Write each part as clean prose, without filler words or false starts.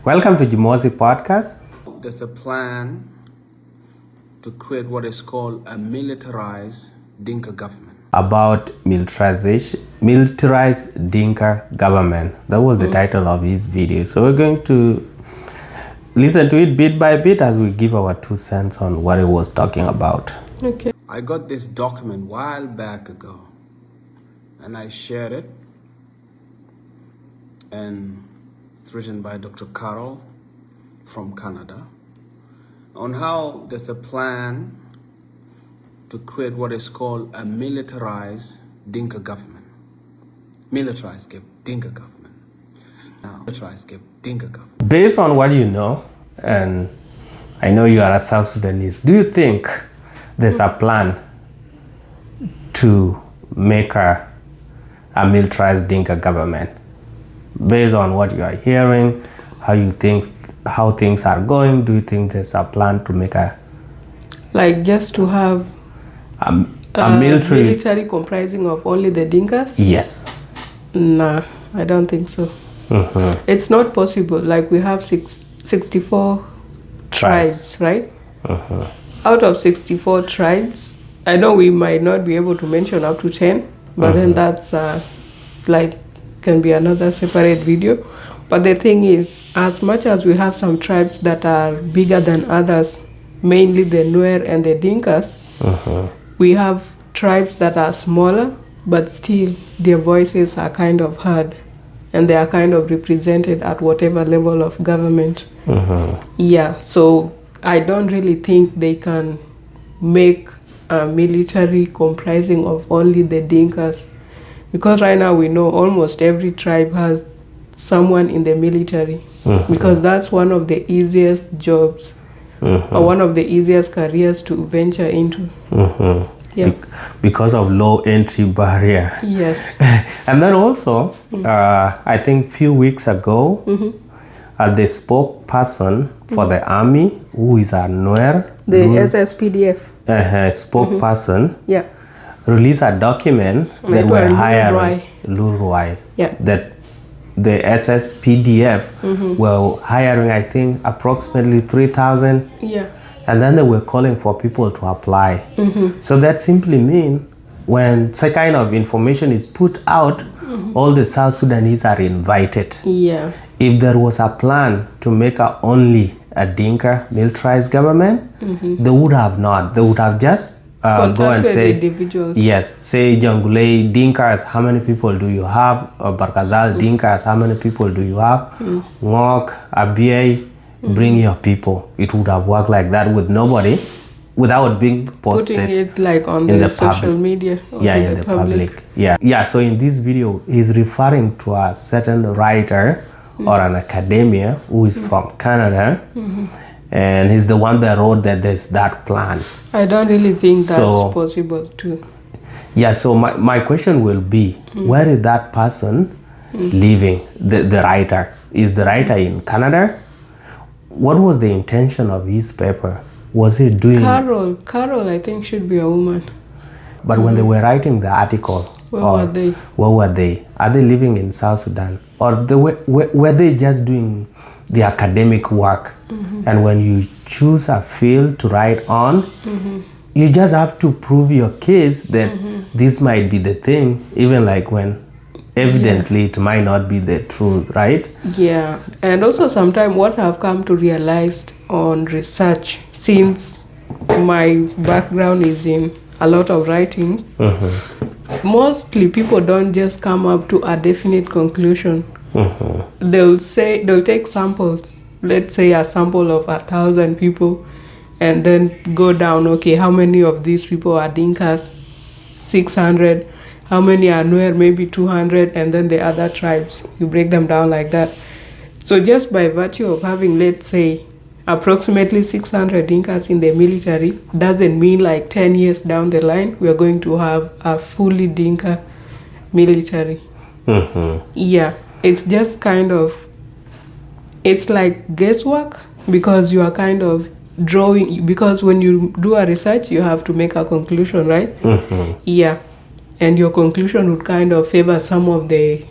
Welcome to Jimosi podcast. There's a plan to create what is called a militarized Dinka government. About militarization, militarized Dinka government. That was the title of this video. So we're going to listen to it bit by bit as we give our 2 cents on what it was talking about. Okay. I got this document a while back ago and I shared it, and it's written by Dr. Carol from Canada on how there's a plan to create what is called a militarized Dinka government. Militarized Dinka government. Now, militarized Dinka government. Based on what you know, and I know you are a South Sudanese, do you think there's a plan to make a militarized Dinka government? Based on what you are hearing, how things are going, do you think there's a plan to make just to have a military comprising of only the Dinkas? Yes. Nah, I don't think so. Mm-hmm. It's not possible. Like, we have 64 tribes, right? Mm-hmm. Out of 64 tribes, I know we might not be able to mention up to 10, but then that's can be another separate video. But the thing is, as much as we have some tribes that are bigger than others, mainly the Nuer and the Dinkas, we have tribes that are smaller, but still their voices are kind of heard and they are kind of represented at whatever level of government. Yeah, so I don't really think they can make a military comprising of only the Dinkas, because right now we know almost every tribe has someone in the military, because that's one of the easiest jobs or one of the easiest careers to venture into. Yeah. Because of low entry barrier. Yes. And then also, I think few weeks ago, the spokesperson for the army, who is a Nuer, the Sspdf spokesperson, yeah, released a document that were hiring that the Sspdf were hiring, I think, approximately 3,000. Yeah. And then they were calling for people to apply. So that simply means when such kind of information is put out, all the South Sudanese are invited. Yeah. If there was a plan to make only a Dinka militarized government, they would have not. They would have just go and say, individuals. Yes, say Jangule Dinkas, how many people do you have? Or Barkazal Dinkas, how many people do you have? Ngok, Abiy, bring your people. It would have worked like that with nobody, without being posted. Putting it like on the social media. Yeah, in the public. Yeah. So in this video, he's referring to a certain writer or an academia who is from Canada, and he's the one that wrote that there's that plan. I don't really think that's possible too. Yeah, so my question will be, where is that person living, the writer? Is the writer in Canada? What was the intention of his paper? Was he doing... Carol, I think, should be a woman. But when they were writing the article... Where were they? Where were they? Are they living in South Sudan? Or were they just doing the academic work? And when you choose a field to write on, you just have to prove your case that this might be the thing, even like when evidently it might not be the truth, right? Yeah. And also sometimes what I've come to realize on research, since my background is in a lot of writing, mostly people don't just come up to a definite conclusion. They'll take samples, let's say a sample of 1,000 people, and then go down, okay, how many of these people are Dinkas? 600. How many are Nuer? Maybe 200. And then the other tribes, you break them down like that. So just by virtue of having, let's say, approximately 600 Dinkas in the military, doesn't mean like 10 years down the line, we're going to have a fully Dinka military. Yeah, it's just kind of, it's like guesswork, because you are kind of drawing, because when you do a research, you have to make a conclusion, right? Yeah. And your conclusion would kind of favor some of the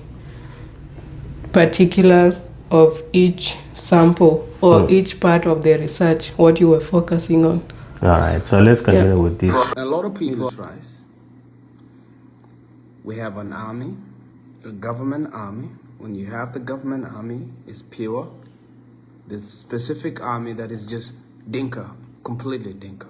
particulars of each sample or each part of the research, what you were focusing on. All right, so let's continue with this. A lot of people rise. We have an army, a government army. When you have the government army, it's pure. There's a specific army that is just Dinka, completely Dinka.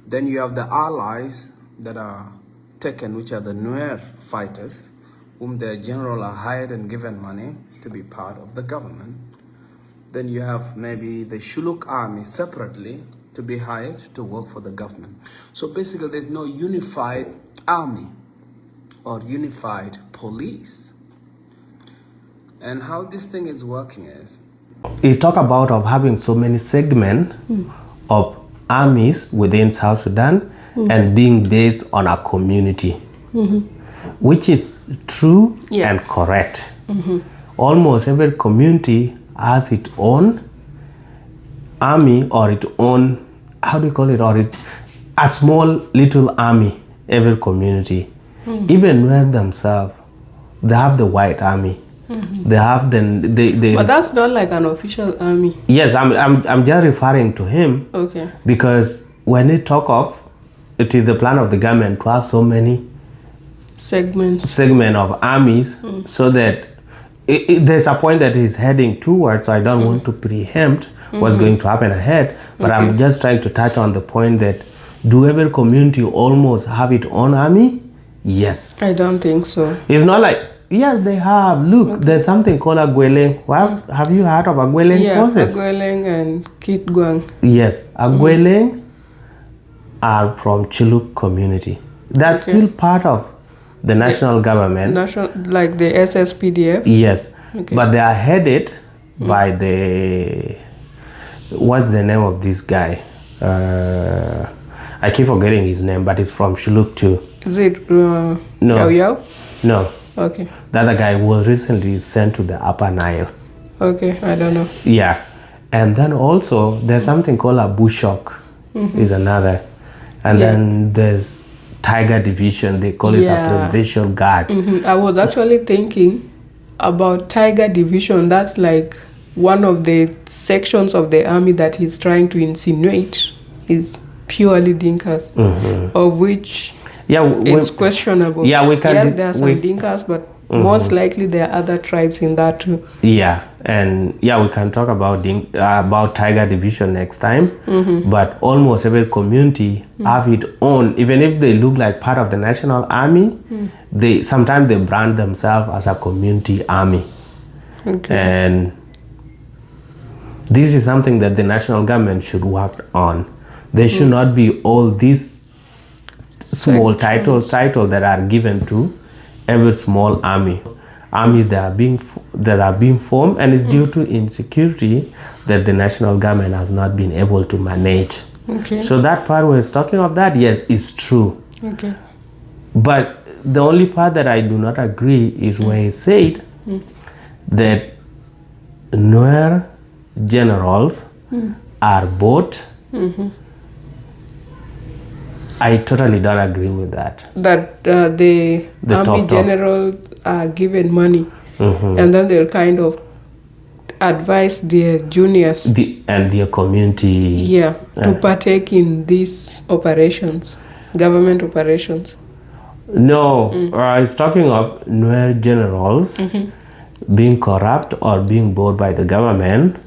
Then you have the allies that are taken, which are the Nuer fighters, whom their general are hired and given money to be part of the government. Then you have maybe the Shuluk army separately to be hired to work for the government. So basically there's no unified army or unified police. And how this thing is working is, You talk about of having so many segments of armies within South Sudan and being based on a community, which is true and correct. Almost every community has its own army or its own, how do you call it, a small little army, every community. Even where themselves, they have the white army. They have But that's not like an official army. Yes, I'm just referring to him. Okay. Because when they talk of, it is the plan of the government to have so many segment of armies, so that there's a point that he's heading towards. So I don't want to preempt what's going to happen ahead, but I'm just trying to touch on the point that do every community almost have its own army? Yes. I don't think so. It's not like, yes, they have. Look, there's something called Agweleng. Have you heard of Agweleng forces? Agweleng and Kitgwang. Yes, Agweleng are from Chiluk community. That's still part of the national government. Like the Sspdf? Yes, but they are headed by the, what's the name of this guy? I keep forgetting his name, but it's from Chiluk too. Is it No. Yao? No. Okay. The other guy was recently sent to the Upper Nile. Okay, I don't know. Yeah. And then also there's something called a Bushok is another. And then there's Tiger Division, they call it a presidential guard. I was actually thinking about Tiger Division. That's like one of the sections of the army that he's trying to insinuate is purely Dinkas, of which it's questionable. Yeah, we can. Yes, there are some Dinkas, but most likely there are other tribes in that too. Yeah, and we can talk about Tiger Division next time. But almost every community have its own, even if they look like part of the national army. They sometimes they brand themselves as a community army, and this is something that the national government should work on. There should not be all these small titles that are given to every small armies that are being formed, and it's due to insecurity that the national government has not been able to manage. So that part where it's talking of that, yes, is true. But the only part that I do not agree is where he said that Nuer generals are bought. I totally don't agree with that. That the army generals are given money, and then they'll kind of advise their juniors and their community to partake in these operations, government operations. No, I was talking of Nuer generals being corrupt or being bought by the government.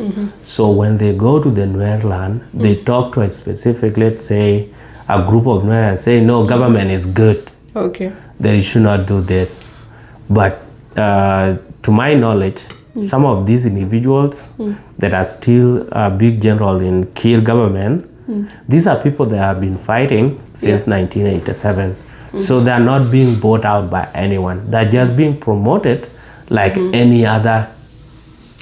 So when they go to the Nuer land, they talk to a specific, let's say, a group of Nuer and say, no, government is good. That you should not do this. But to my knowledge, some of these individuals that are still big general in Kir government, these are people that have been fighting since 1987. So they are not being bought out by anyone. They're just being promoted like any other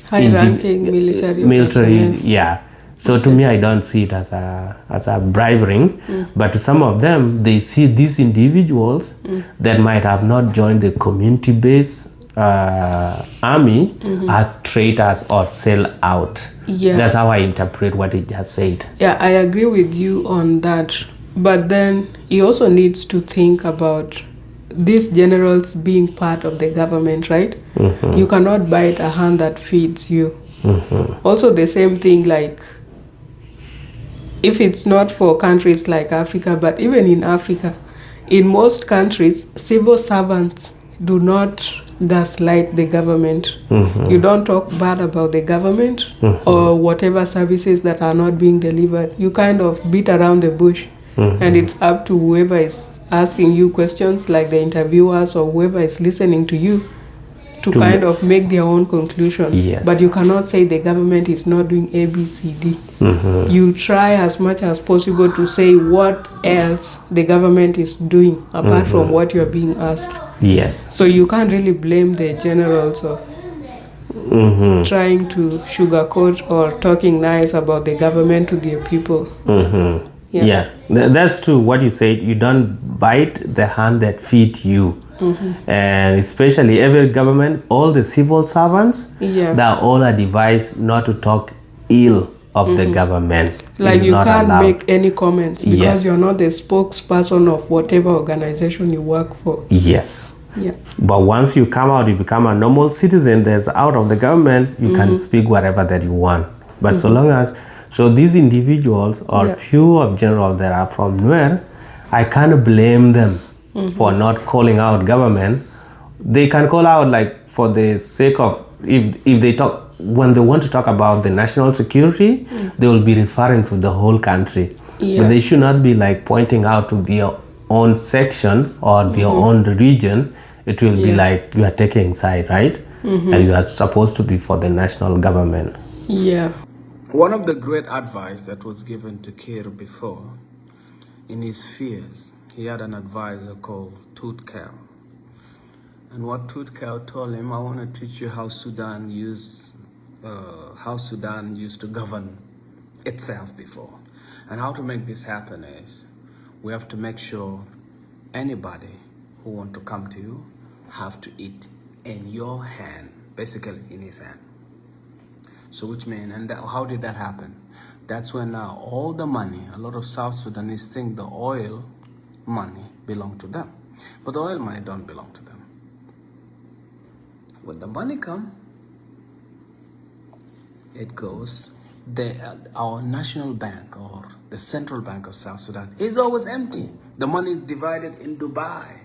high-ranking military. So to me, I don't see it as a bribery, but to some of them, they see these individuals that might have not joined the community-based army as traitors or sell out. That's how I interpret what he just said. I agree with you on that. But then he also needs to think about these generals being part of the government, right? You cannot bite a hand that feeds you. Also the same thing, like if it's not for countries like Africa, but even in Africa, in most countries, civil servants do not gaslight the government. You don't talk bad about the government or whatever services that are not being delivered. You kind of beat around the bush, and it's up to whoever is asking you questions, like the interviewers or whoever is listening to you, to kind of make their own conclusion. Yes. But you cannot say the government is not doing A, B, C, D. You try as much as possible to say what else the government is doing apart from what you're being asked. Yes. So you can't really blame the generals of trying to sugarcoat or talking nice about the government to their people. Yeah, that's true. What you said, you don't bite the hand that feeds you. And especially every government, all the civil servants, they are all advised not to talk ill of the government. Like It's you not can't allowed. make any comments because Yes. you're not the spokesperson of whatever organization you work for. Yes. Yeah. But once you come out, you become a normal citizen that's out of the government, you can speak whatever that you want. But so long as, so these individuals or few of generals that are from Nuer, I can't blame them for not calling out government. They can call out like for the sake of, if they talk, when they want to talk about the national security, they will be referring to the whole country. But they should not be like pointing out to their own section or their own region. It will be like you are taking side, right? And you are supposed to be for the national government. Yeah. One of the great advice that was given to Kir before, in his fears, he had an advisor called Tut Khair. And what Tut Khair told him, I want to teach you how Sudan used to govern itself before. And how to make this happen is, we have to make sure anybody who want to come to you have to eat in your hand, basically in his hand. So which means, and how did that happen? That's when now all the money, a lot of South Sudanese think the oil money belong to them. But the oil money don't belong to them. When the money come, it goes, our national bank or the central bank of South Sudan is always empty. The money is divided in Dubai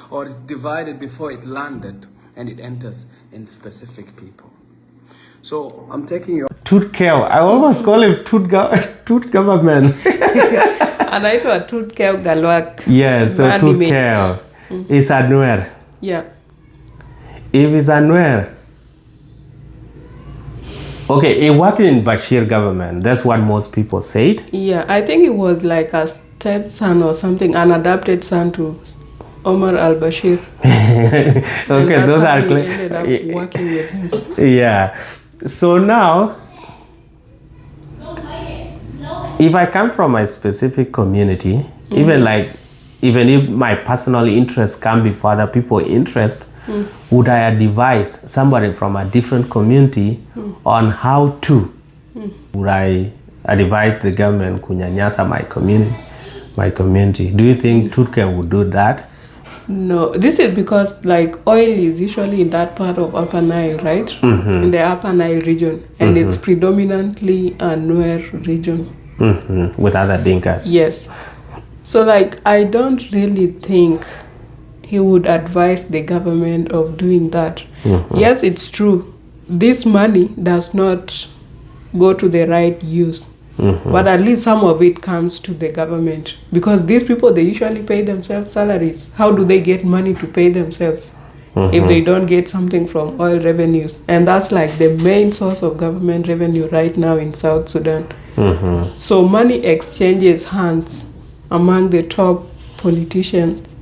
or it's divided before it landed and it enters in specific people. So I'm taking your Tut Khair. I almost call him Tut government. Anaitwa Tut Khair Galwak. Yeah, so Tut Anime. Khair is a Nuer. Yeah. If it's a Nuer, okay, he worked in Bashir government. That's what most people said. Yeah, I think it was like a stepson or something, an adopted son to Omar al-Bashir. Okay, those are clear. Ended up working with him. Yeah. So now, if I come from a specific community, even if my personal interests come before other people's interests, would I advise somebody from a different community on how to? Would I advise the government kunyanyasa my community? Do you think Tut Khair would do that? No, this is because like oil is usually in that part of Upper Nile, right? In the Upper Nile region, and it's predominantly a Nuer region. With other Dinkas. Yes. So like I don't really think he would advise the government of doing that. Yes, it's true. This money does not go to the right use. But at least some of it comes to the government, because these people, they usually pay themselves salaries. How do they get money to pay themselves if they don't get something from oil revenues? And that's like the main source of government revenue right now in South Sudan. So money exchanges hands among the top politicians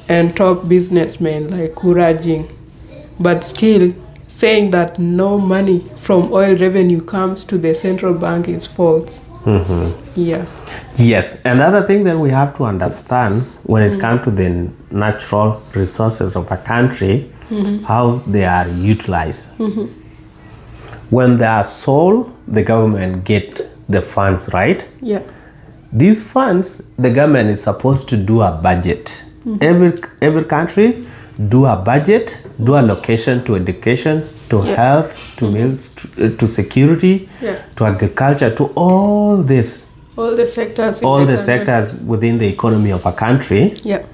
and top businessmen like Kurajing, but still saying that no money from oil revenue comes to the central bank is false. Yeah. Yes, another thing that we have to understand when it comes to the natural resources of a country, how they are utilized. When they are sold, the government get the funds, right? Yeah. These funds, the government is supposed to do a budget Every country do a budget, do allocation to education, to health, to meals, to security, to agriculture, to all this. All the sectors. All the sectors within the economy of a country. Yeah.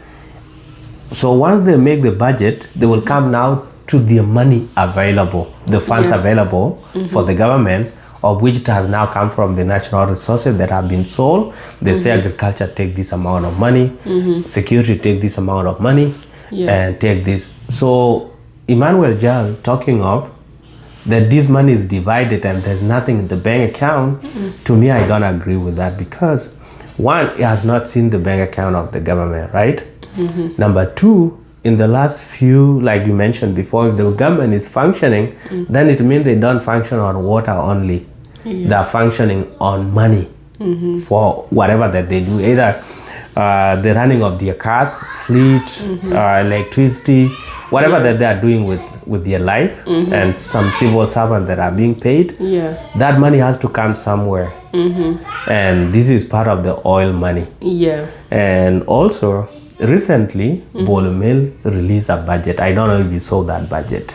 So once they make the budget, they will come now to the money available, the funds available for the government, of which it has now come from the national resources that have been sold. They say agriculture take this amount of money, security take this amount of money, and take this. So Emmanuel Jal talking of that this money is divided and there's nothing in the bank account, to me I don't agree with that, because one, he has not seen the bank account of the government, right? Number two, in the last few, like you mentioned before, if the government is functioning, then it means they don't function on water only. They're functioning on money for whatever that they do, either the running of their cars, fleet, electricity, whatever that they are doing with their life, and some civil servants that are being paid. That money has to come somewhere, and this is part of the oil money. And also recently Bolomel released a budget. I don't know if you saw that budget,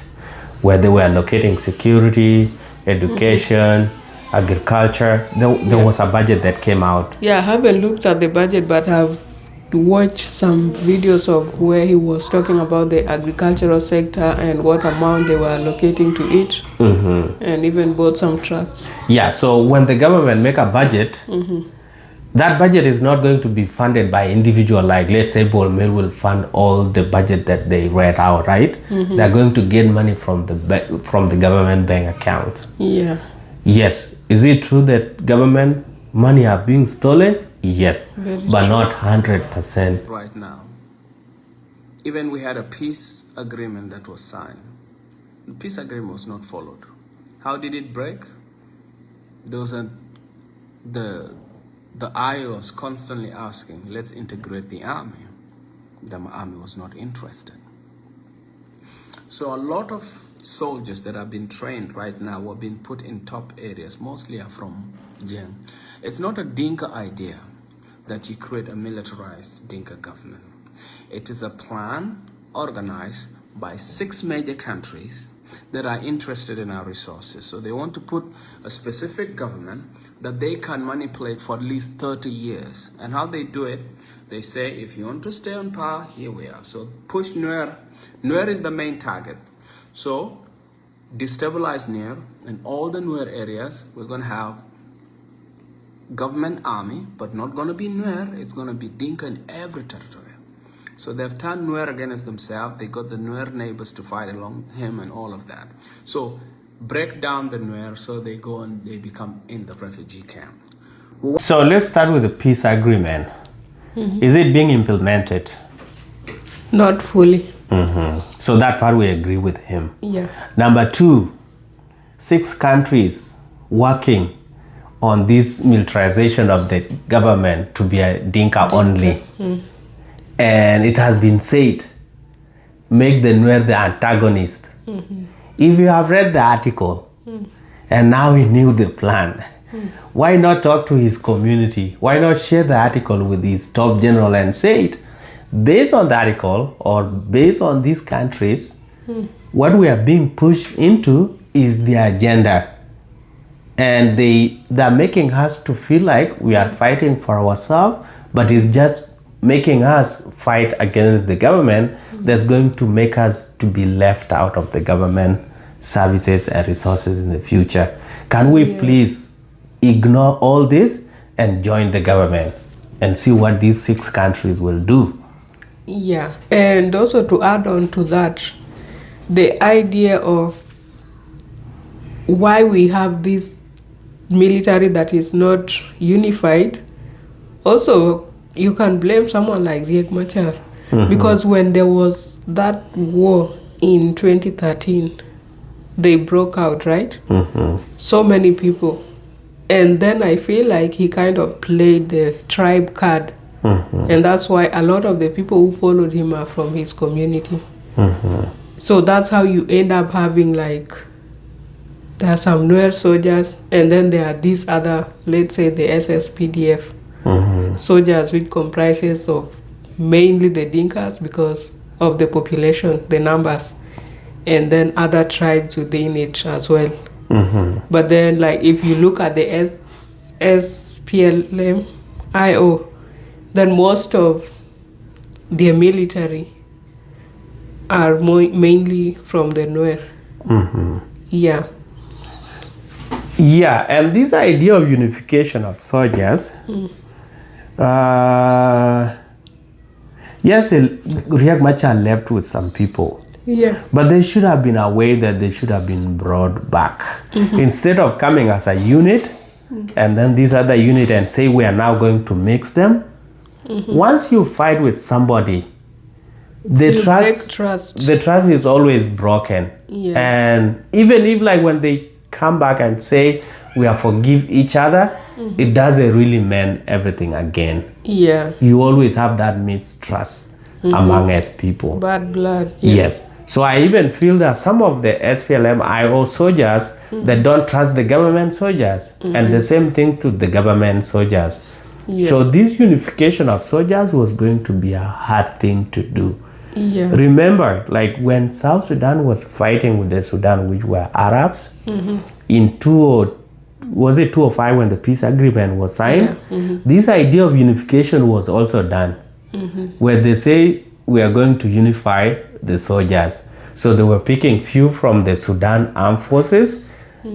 where they were allocating security, education, agriculture. There was a budget that came out. I haven't looked at the budget, but I've watched some videos of where he was talking about the agricultural sector and what amount they were allocating to it, and even bought some trucks. So when the government make a budget, that budget is not going to be funded by individual, like let's say Bolomel will fund all the budget that they read out, right? They're going to get money from the government bank account. Yes. Is it true that government money are being stolen? Yes, but not 100%. Right now, even we had a peace agreement that was signed. The peace agreement was not followed. How did it break? Those are the IO was constantly asking, let's integrate the army. The army was not interested. So a lot of soldiers that have been trained right now were being put in top areas, mostly are from Jen. It's not a Dinka idea that you create a militarized Dinka government. It is a plan organized by 6 major countries that are interested in our resources. So they want to put a specific government that they can manipulate for at least 30 years. And how they do it, they say, if you want to stay on power, here we are. So push Nuer. Nuer is the main target. So destabilize Nuer, and all the Nuer areas, we're going to have government army, but not going to be Nuer, it's going to be Dinka in every territory. So they've turned Nuer against themselves. They got the Nuer neighbors to fight along him and all of that. So break down the Nuer, so they go and they become in the refugee camp. So let's start with the peace agreement. Is it being implemented? Not fully. So that part we agree with him. Number 2, 6 countries working on this militarization of the government to be a Dinka-Only. And it has been said, make the Nuer the antagonist. If you have read the article, and now he knew the plan, why not talk to his community? Why not share the article with his top general and say it? Based on the article, or based on these countries, what we are being pushed into is the agenda. And they're making us to feel like we are fighting for ourselves, but it's just making us fight against the government that's going to make us to be left out of the government services and resources in the future. Can we please ignore all this and join the government and see what these 6 countries will do? And also to add on to that, the idea of why we have this military that is not unified, also you can blame someone like Riek Machar, because when there was that war in 2013, they broke out, right? So many people, and then I feel like he kind of played the tribe card, and that's why a lot of the people who followed him are from his community. So that's how you end up having, like, there are some Nuer soldiers, and then there are these other, let's say the Sspdf soldiers, which comprises of mainly the Dinkas because of the population, the numbers, and then other tribes within it as well. But then, like, if you look at the SPLM-IO, then most of their military are mainly from the Nuer. Yeah. Yeah, and this idea of unification of soldiers, yes, Riek Machar left with some people. Yeah. But they should have been aware that they should have been brought back. Instead of coming as a unit, and then this other unit and say we are now going to mix them. Once you fight with somebody, the trust is always broken. Yeah. And even if, like, when they come back and say we are forgive each other, it doesn't really mean everything again. Yeah. You always have that mistrust among us people. Bad blood. Yeah. Yes. So I even feel that some of the SPLM-IO soldiers, they don't trust the government soldiers, and the same thing to the government soldiers. Yeah. So this unification of soldiers was going to be a hard thing to do. Yeah. Remember, like, when South Sudan was fighting with the Sudan, which were Arabs, in 205 when the peace agreement was signed, this idea of unification was also done, where they say we are going to unify the soldiers. So they were picking few from the Sudan armed forces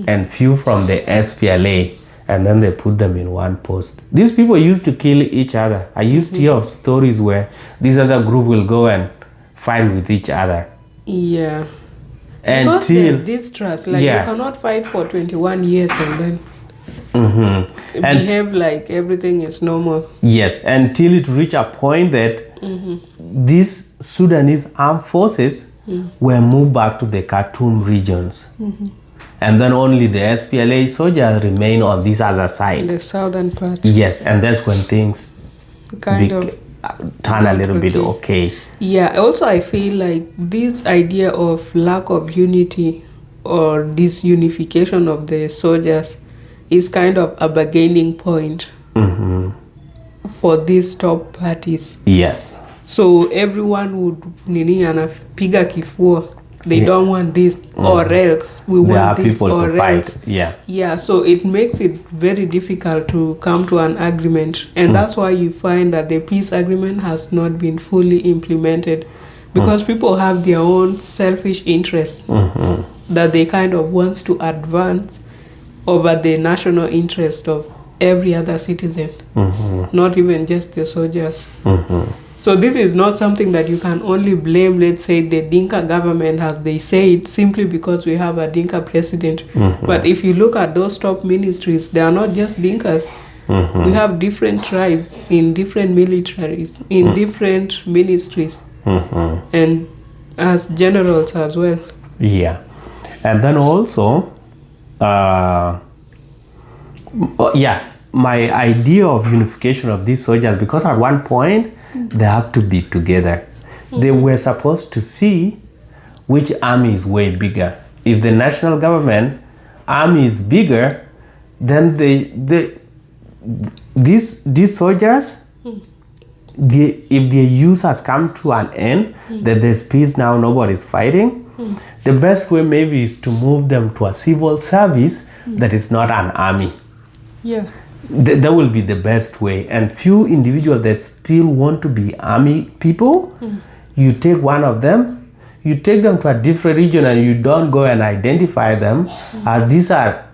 and few from the SPLA, and then they put them in one post. These people used to kill each other. I used to hear of stories where this other group will go and fight with each other. Yeah. Because Until there's distrust. Like, you cannot fight for 21 years and then behave like everything is normal. Yes, until it reached a point that these Sudanese armed forces were moved back to the Khartoum regions. And then only the SPLA soldiers remain on this other side. The southern part. Yes, and that's when things turn a little bit okay. Yeah, also I feel like this idea of lack of unity or this unification of the soldiers is kind of a bargaining point for these top parties. Yes. So everyone would anapiga kifua. They don't want this or else we want this people or to else. Fight. Yeah. Yeah, so it makes it very difficult to come to an agreement, and that's why you find that the peace agreement has not been fully implemented because people have their own selfish interests that they kind of want to advance over the national interest of every other citizen, not even just the soldiers. So this is not something that you can only blame, let's say, the Dinka government, as they say it, simply because we have a Dinka president. But if you look at those top ministries, they are not just Dinkas. We have different tribes in different militaries, in different ministries, and as generals as well. Yeah. And then also, my idea of unification of these soldiers, because at one point, they have to be together. They were supposed to see which army is way bigger. If the national government army is bigger, then these soldiers, if their use has come to an end, that there's peace now, nobody's fighting, the best way maybe is to move them to a civil service that is not an army. Yeah. That will be the best way. And few individuals that still want to be army people, you take one of them, you take them to a different region and you don't go and identify them. These are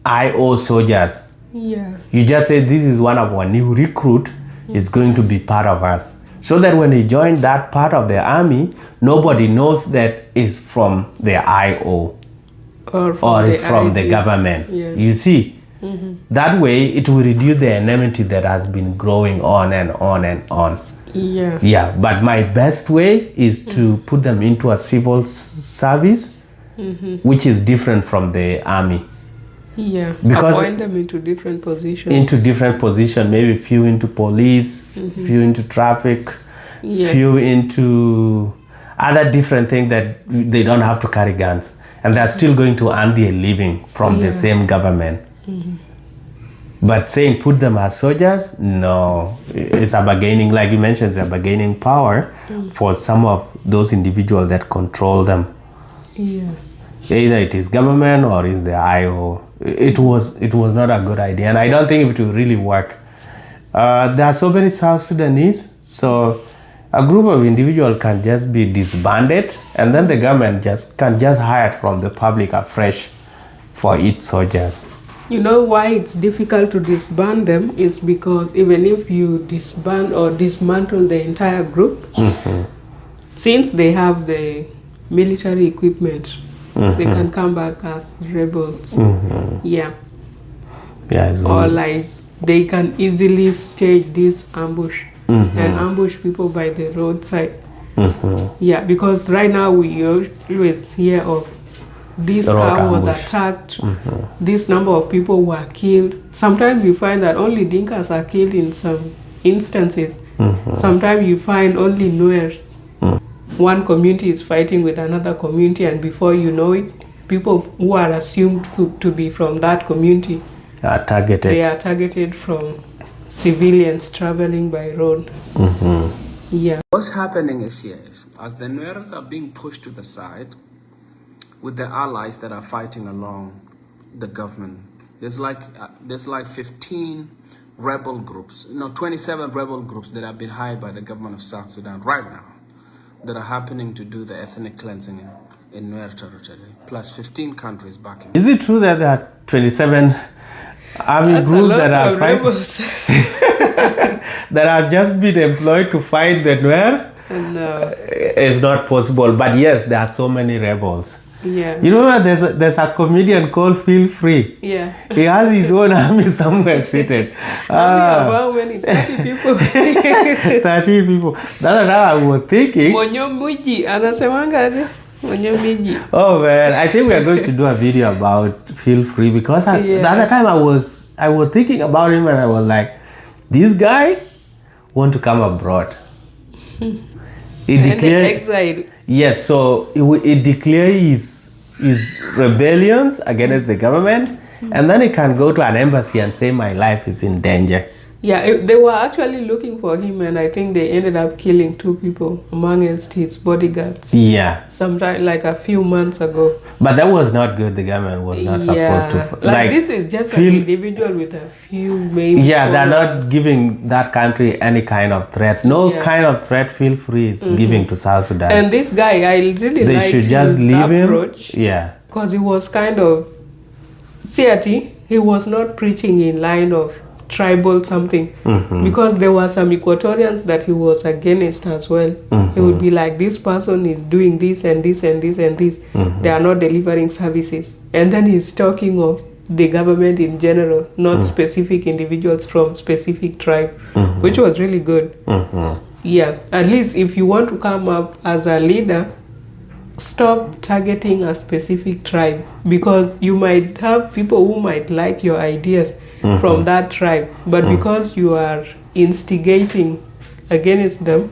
IO soldiers. Yeah. You just say this is one of our new recruit is going to be part of us. So that when they join that part of the army, nobody knows that it's from the IO or it's from the government. Yeah. You see? That way, it will reduce the enmity that has been growing on and on and on. Yeah. Yeah, but my best way is to put them into a civil service, which is different from the army. Yeah, because appoint them into different positions. Maybe few into police, few into traffic, few into other different things that they don't have to carry guns. And they're still going to earn their living from the same government. But saying put them as soldiers, no. It's a bargaining, like you mentioned, it's a bargaining power for some of those individuals that control them. Yeah. Either it is government or is the IO. It was not a good idea, and I don't think it will really work. There are so many South Sudanese, so a group of individuals can just be disbanded, and then the government can just hire from the public afresh for its soldiers. You know why it's difficult to disband them is because even if you disband or dismantle the entire group, since they have the military equipment, they can come back as rebels. Yeah. Or like they can easily stage this ambush and ambush people by the roadside. Yeah, because right now we always hear of this car was attacked, this number of people were killed. Sometimes you find that only Dinkas are killed in some instances. Sometimes you find only Nuers. One community is fighting with another community, and before you know it, people who are assumed to be from that community are targeted. They are targeted from civilians traveling by road. Yeah. What's happening is yes, as the Nuers are being pushed to the side with the allies that are fighting along the government, there's like 15 rebel groups, 27 rebel groups that have been hired by the government of South Sudan right now that are happening to do the ethnic cleansing in Nuer territory, plus 15 countries backing. Is it true that there are 27 army groups that are fighting that have just been employed to fight the Nuer? No. It's not possible, but yes, there are so many rebels. Yeah. You know, there's a comedian called Feel Free. Yeah. He has his own army somewhere fitted. About many 30 people. 30 people. That's what I was thinking. Oh man, I think we are going to do a video about Feel Free because the other time I was thinking about him and I was like, this guy want to come abroad. He declared exile. Yes, so it declared his rebellions against the government, and then he can go to an embassy and say my life is in danger. Yeah, they were actually looking for him, and I think they ended up killing 2 people amongst his bodyguards. Yeah. Sometime like a few months ago. But that was not good. The government was not supposed to. Like this is just an individual with a few main. Yeah, they're not giving that country any kind of threat. No kind of threat Feel Free is giving to South Sudan. And this guy, I really they should just leave approach, him. Yeah. Because he was kind of, he was not preaching in line of tribal something, because there were some Equatorians that he was against as well. He would be like, this person is doing this and this and this and this. They are not delivering services. And then he's talking of the government in general, not specific individuals from specific tribe, which was really good. Yeah, at least if you want to come up as a leader, stop targeting a specific tribe, because you might have people who might like your ideas from that tribe, but because you are instigating against them,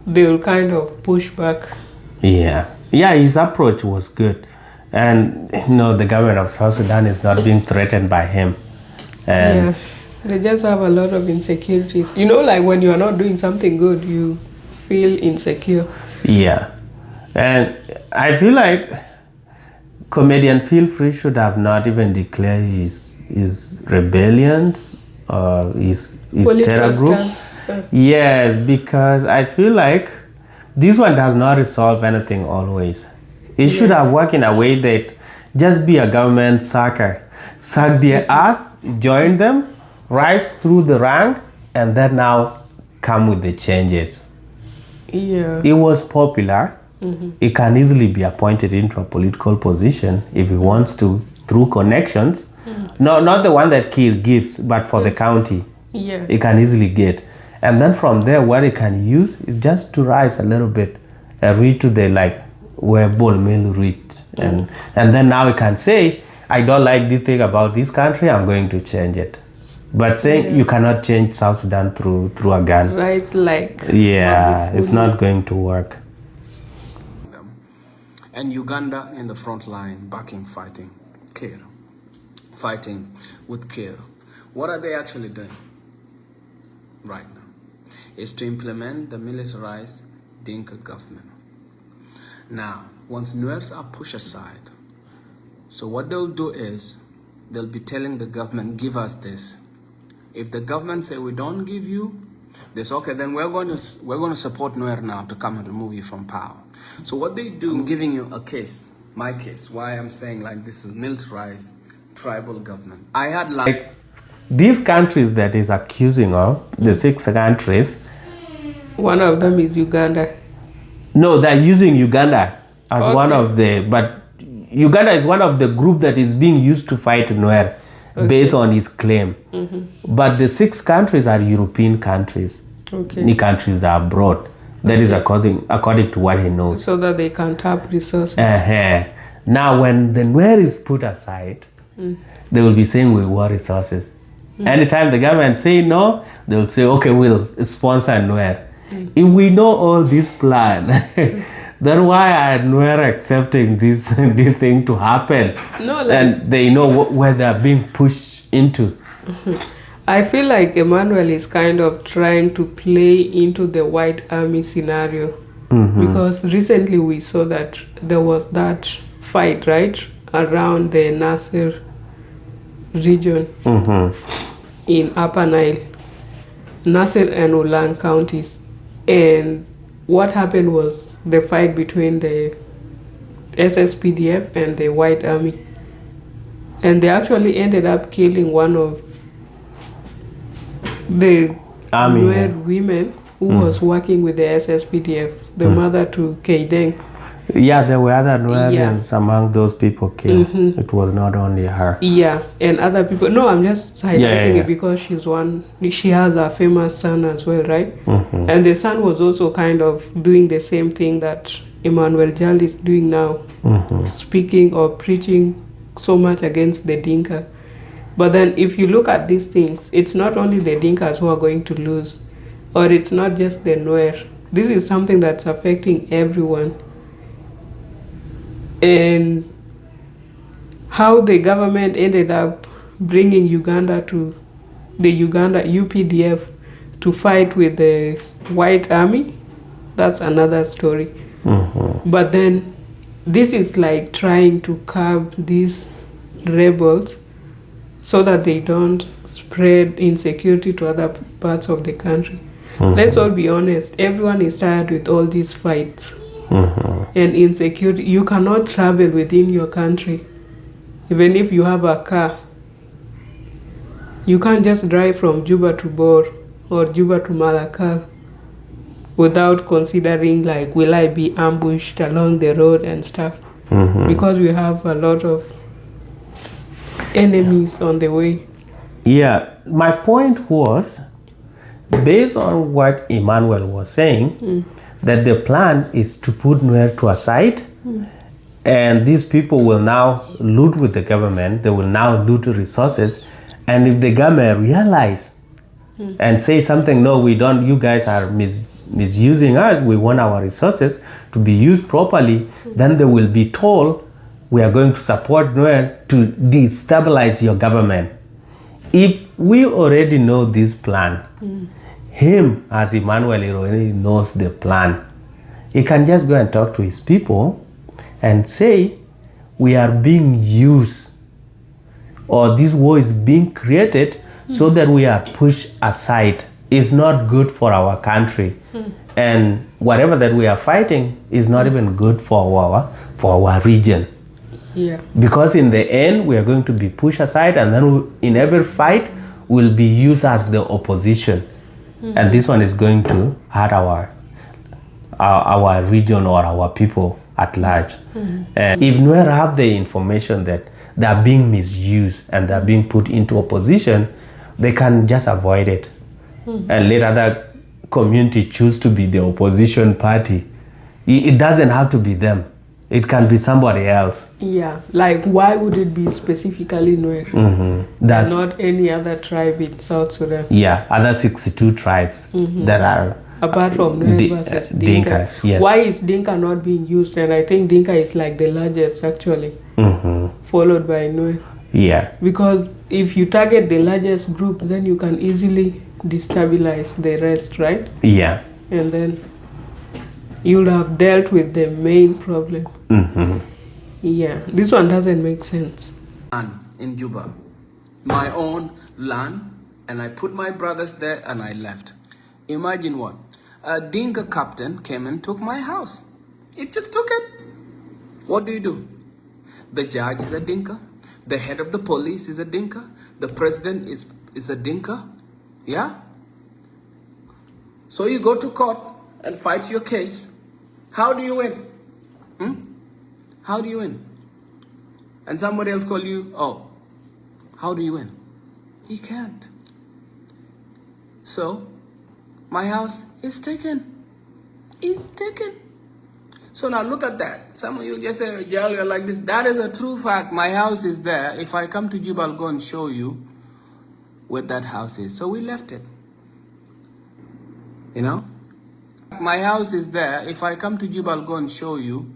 they will kind of push back. Yeah, his approach was good, and the government of South Sudan is not being threatened by him. And they just have a lot of insecurities. Like when you are not doing something good, you feel insecure. Yeah, and I feel like comedian Feel Free should have not even declared his rebellions or his terror group. Yes, because I feel like this one does not resolve anything always. It should have worked in a way that just be a government sucker. Suck their ass, join them, rise through the rank, and then now come with the changes. Yeah. It was popular. It can easily be appointed into a political position if he wants to, through connections. No, not the one that Kir gives, but for the county. Yeah. It can easily get. And then from there, what it can use is just to rise a little bit and reach to the where Bol Mill reached. And then now it can say, I don't like this thing about this country, I'm going to change it. But saying you cannot change South Sudan through a gun. Right, it's not going to work. And Uganda in the front line, fighting with Kir. What are they actually doing right now? Is to implement the militarized Dinka government. Now, once Nuers are pushed aside, so what they'll do is they'll be telling the government, give us this. If the government say we don't give you this, okay, then we're going to support Nuer now to come and remove you from power. So what they do, I'm giving you a case, my case, why I'm saying like this is militarized tribal government. I had like these countries that is accusing of, the 6 countries. One of them is Uganda. No, they're using Uganda as one of the, but Uganda is one of the group that is being used to fight Nuer based on his claim. But the 6 countries are European countries. Any countries that are abroad. That is according to what he knows. So that they can tap resources. Now, when the Nuer is put aside, they will be saying we want resources. Anytime the government say no, they will say, okay, we'll sponsor Nuer. If we know all this plan, then why are Nuer accepting this thing to happen? No, like, and they know where they are being pushed into. I feel like Emmanuel is kind of trying to play into the white army scenario. Because recently we saw that there was that fight, right, around the Nasser region in Upper Nile, Nasser and Ulang counties. And what happened was the fight between the Sspdf and the white army. And they actually ended up killing one of the Nuer women who was working with the Sspdf, the mother to Keideng. Yeah, there were other Nuerians among those people killed. It was not only her. Yeah, and other people. No, I'm just highlighting it because she has a famous son as well, right? And the son was also kind of doing the same thing that Emmanuel Jal is doing now, speaking or preaching so much against the Dinka. But then if you look at these things, it's not only the Dinkas who are going to lose, or it's not just the Nuer. This is something that's affecting everyone. And how the government ended up bringing Uganda to the Uganda UPDF to fight with the white army, that's another story. But then this is like trying to curb these rebels so that they don't spread insecurity to other parts of the country. Let's all be honest, everyone is tired with all these fights. And insecurity. You cannot travel within your country. Even if you have a car, you can't just drive from Juba to Bor or Juba to Malakal without considering like, will I be ambushed along the road and stuff? Because we have a lot of enemies on the way. Yeah, my point was, based on what Emmanuel was saying, that the plan is to put Nuer to a side, and these people will now loot with the government. They will now loot resources, and if the government realize and say something, no, we don't, you guys are misusing us, we want our resources to be used properly, then they will be told, we are going to support Nuer to destabilize your government. If we already know this plan, him, as Emmanuel, already knows the plan. He can just go and talk to his people and say, we are being used, or this war is being created so that we are pushed aside. It's not good for our country. And whatever that we are fighting is not even good for our region. Yeah. Because in the end, we are going to be pushed aside, and then in every fight, we'll be used as the opposition. And this one is going to hurt our region or our people at large. And if Nuer have the information that they are being misused and they are being put into opposition, they can just avoid it and let other community choose to be the opposition party. It doesn't have to be them. It can be somebody else. Yeah, like why would it be specifically Nuer? That's not any other tribe in South Sudan. Yeah, other 62 tribes that are apart from Nuer versus Dinka. Yes. Why is Dinka not being used? And I think Dinka is like the largest actually, followed by Nuer. Yeah. Because if you target the largest group, then you can easily destabilize the rest, right? Yeah. And then you'll have dealt with the main problem. Yeah, this one doesn't make sense. In Juba, my own land, and I put my brothers there and I left. Imagine what? A Dinka captain came and took my house. It just took it. What do? The judge is a Dinka. The head of the police is a Dinka. The president is a Dinka. Yeah? So you go to court and fight your case. How do you win? How do you win? And somebody else call you, oh, how do you win? You can't. So, my house is taken. It's taken. So now look at that. Some of you just say, Jal, you're like this. That is a true fact. My house is there. If I come to Juba, I'll go and show you where that house is. So we left it. You know? My house is there. If I come to Juba, I'll go and show you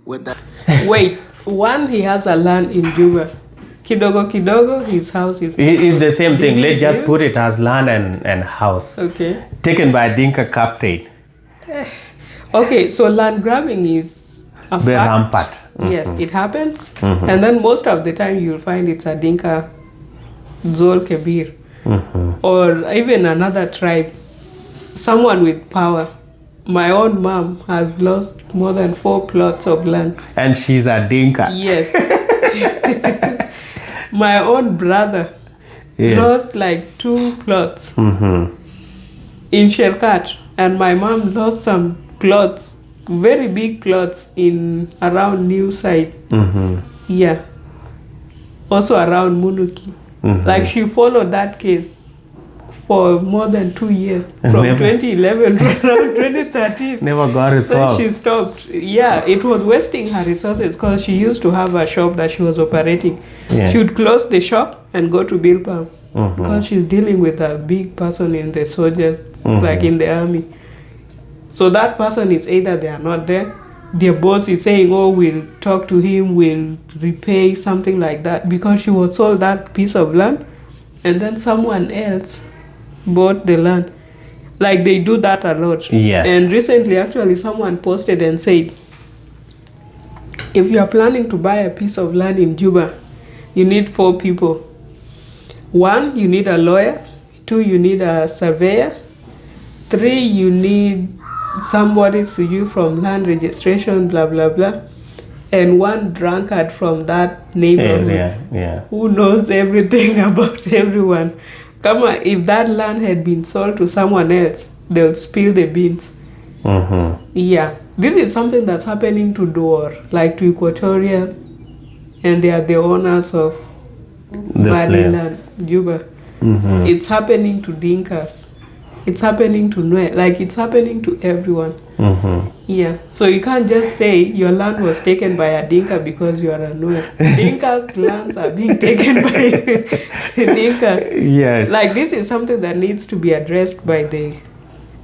where that... Wait, one, he has a land in Juba. Kidogo, his house is... It's the same thing. Let's just put it as land and house. Okay. Taken by a Dinka captain. Okay, so land grabbing is a Very fact. rampant. Yes, it happens. And then most of the time you'll find it's a Dinka Zol Kebir. Or even another tribe. Someone with power. My own mom has lost more than 4 plots of land. And she's a Dinka. Yes. My own brother lost like 2 plots in Sherkat. And my mom lost some plots, very big plots in around New Side. Yeah. Also around Munuki. Like she followed that case for more than 2 years, from 2011 to around 2013. Never got resolved. Then she stopped. Yeah, it was wasting her resources because she used to have a shop that she was operating. Yeah. She would close the shop and go to Bilpam because she's dealing with a big person in the soldiers, like in the army. So that person is either they are not there, their boss is saying, oh, we'll talk to him, we'll repay, something like that, because she was sold that piece of land and then someone else bought the land. Like they do that a lot. Yes. And recently, actually, someone posted and said, if you are planning to buy a piece of land in Juba, you need 4 people. 1, you need a lawyer. 2, you need a surveyor. 3, you need somebody to you from land registration, blah, blah, blah. And 1 drunkard from that neighborhood who knows everything about everyone. Come on, if that land had been sold to someone else, they'll spill the beans. Yeah, this is something that's happening to Dor, like to Equatoria, and they are the owners of Maliland, Juba. It's happening to Dinkas. It's happening to Nue. Like, it's happening to everyone. Yeah. So you can't just say your land was taken by a Dinka because you are a Nue. Dinkas' lands are being taken by Dinkas. Yes. Like, this is something that needs to be addressed by the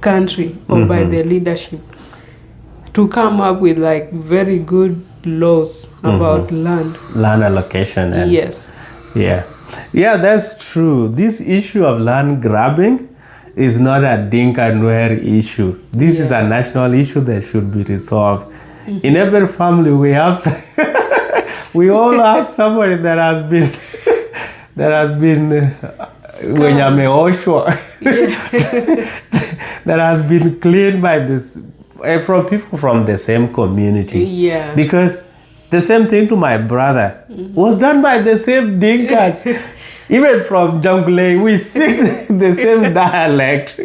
country or by the leadership to come up with, like, very good laws about land. Land allocation. And Yes. Yeah. Yeah, that's true. This issue of land grabbing is not a Dinka Nuer issue. This is a national issue that should be resolved. In every family, we have, we all have somebody that has been, Wenyame Osho, that has been cleaned by this, from people from the same community. Yeah. Because the same thing to my brother was done by the same Dinkas. Even from Jungle, we speak the same dialect.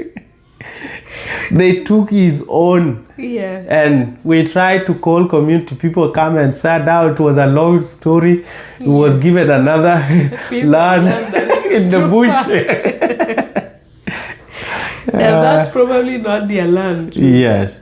They took his own. Yeah. And we tried to call community people, come and sat down. It was a long story. He was given another land in the bush. And that's probably not their land. Yes.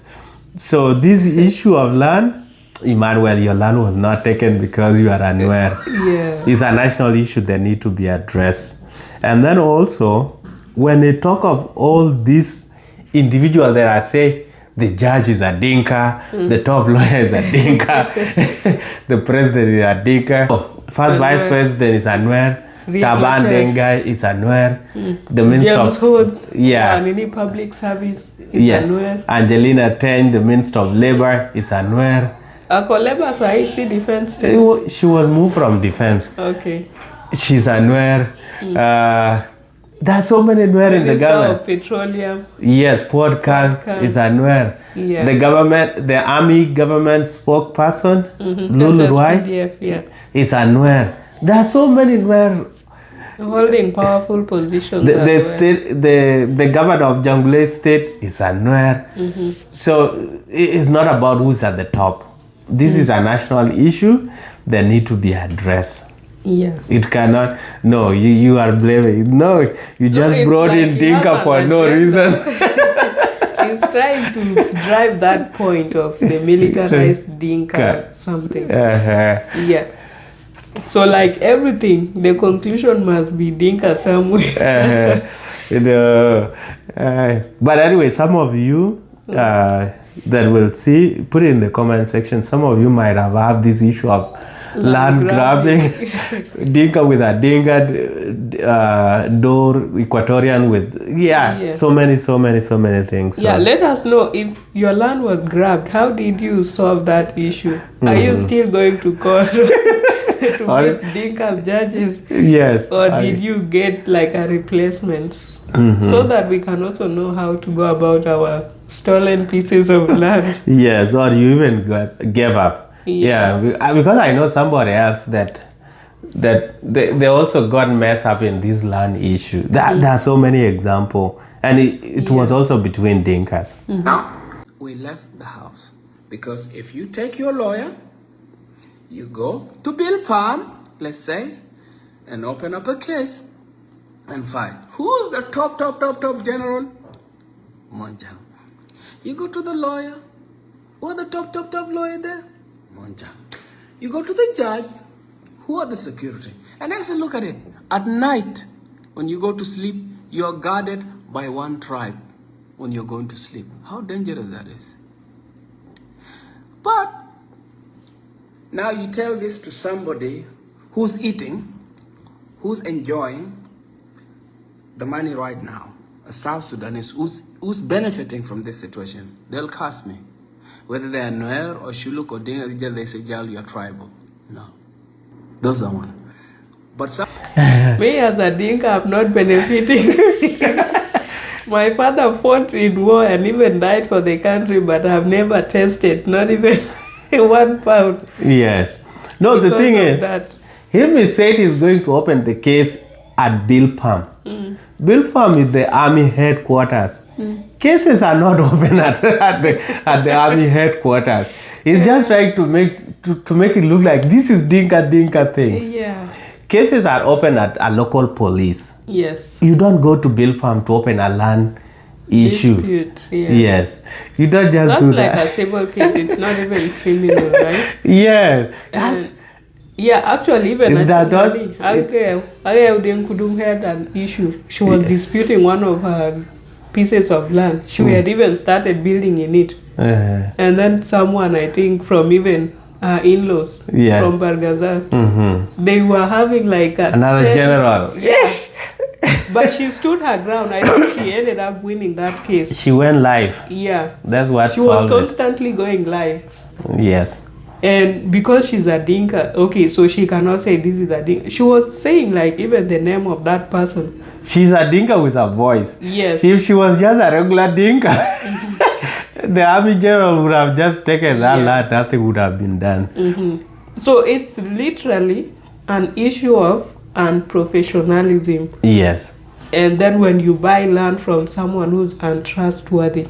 So this issue of land, Emmanuel, your land was not taken because you are unaware. Yeah. It's a national issue that need to be addressed. And then also, when they talk of all these individuals that I say, the judge is a Dinka, the top lawyer is a Dinka, the president is a Dinka. First Vice President is Anwer. Taban Dengai is Anwer. The Minister James of Hood, yeah, and any public service is yeah. Anwer. Angelina Teng, the Minister of Labor, is Anwer. Labor, so I see defense. She was moved from defense. Okay. She's Anwer. There are so many Anwer in the government. Of petroleum. Yes, Port Kang is Anwer. Yeah. The army government spokesperson, Lulu Sspdf, is Anwer. There are so many Anwer holding powerful positions. The governor of Jonglei State is Anwer. So it's not about who's at the top. This is a national issue that need to be addressed. Yeah. It cannot. No, you are blaming. No, you just brought like in Dinka for no reason. He's trying to drive that point of the militarized Dinka something. Yeah. So like everything, the conclusion must be Dinka somewhere. But anyway, some of you that will see, put it in the comment section, some of you might have had this issue of land grabbing. Dinka with a Dinka door, Equatorian with so many things. Yeah, let us know if your land was grabbed. How did you solve that issue? Are you still going to court to meet Dinka judges? Yes. Or did you get like a replacement? So that we can also know how to go about our stolen pieces of land. Yes, or you even gave up. Yeah, because I know somebody else that they also got messed up in this land issue. There are so many examples, and it was also between Dinkas. Now, we left the house because if you take your lawyer, you go to Bill Palm, let's say, and open up a case and fight. Who's the top general? Monjang. You go to the lawyer. Who are the top lawyer there? Monjang. You go to the judge. Who are the security? And actually look at it. At night, when you go to sleep, you are guarded by one tribe when you're going to sleep. How dangerous that is. But now you tell this to somebody who's eating, who's enjoying the money right now, a South Sudanese who's benefiting from this situation. They'll curse me. Whether they are Nuer or Shuluk or Dinka, they say, Jal, you are tribal. No. Those are one. But some... Me as a Dinka, I'm not benefiting. My father fought in war and even died for the country, but I've never tasted, not even 1 pound. Yes. No, the thing is, he said he's going to open the case at Bill Palm. Bill Palm is the army headquarters. Cases are not open at the army headquarters. He's just trying to make it look like this is Dinka things. Yeah. Cases are open at a local police. Yes. You don't go to Bill Palm to open a land issue. Dispute, yeah. Yes. You don't just do that. That's like a civil case. It's not even criminal, right? Yes. Yeah, actually, even Ariel Kudum had an issue. She was disputing one of her pieces of land. She had even started building in it. And then someone, I think, from even in-laws from Bargazal, they were having like another general. Yes. But she stood her ground. I think she ended up winning that case. She went live. Yeah. That's what she was constantly going live. Yes. And because she's a Dinka, okay, so she cannot say this is a Dinka. She was saying like even the name of that person. She's a Dinka with a voice. Yes. See, if she was just a regular Dinka, the army general would have just taken that land. Nothing would have been done. So it's literally an issue of unprofessionalism. Yes. And then when you buy land from someone who's untrustworthy,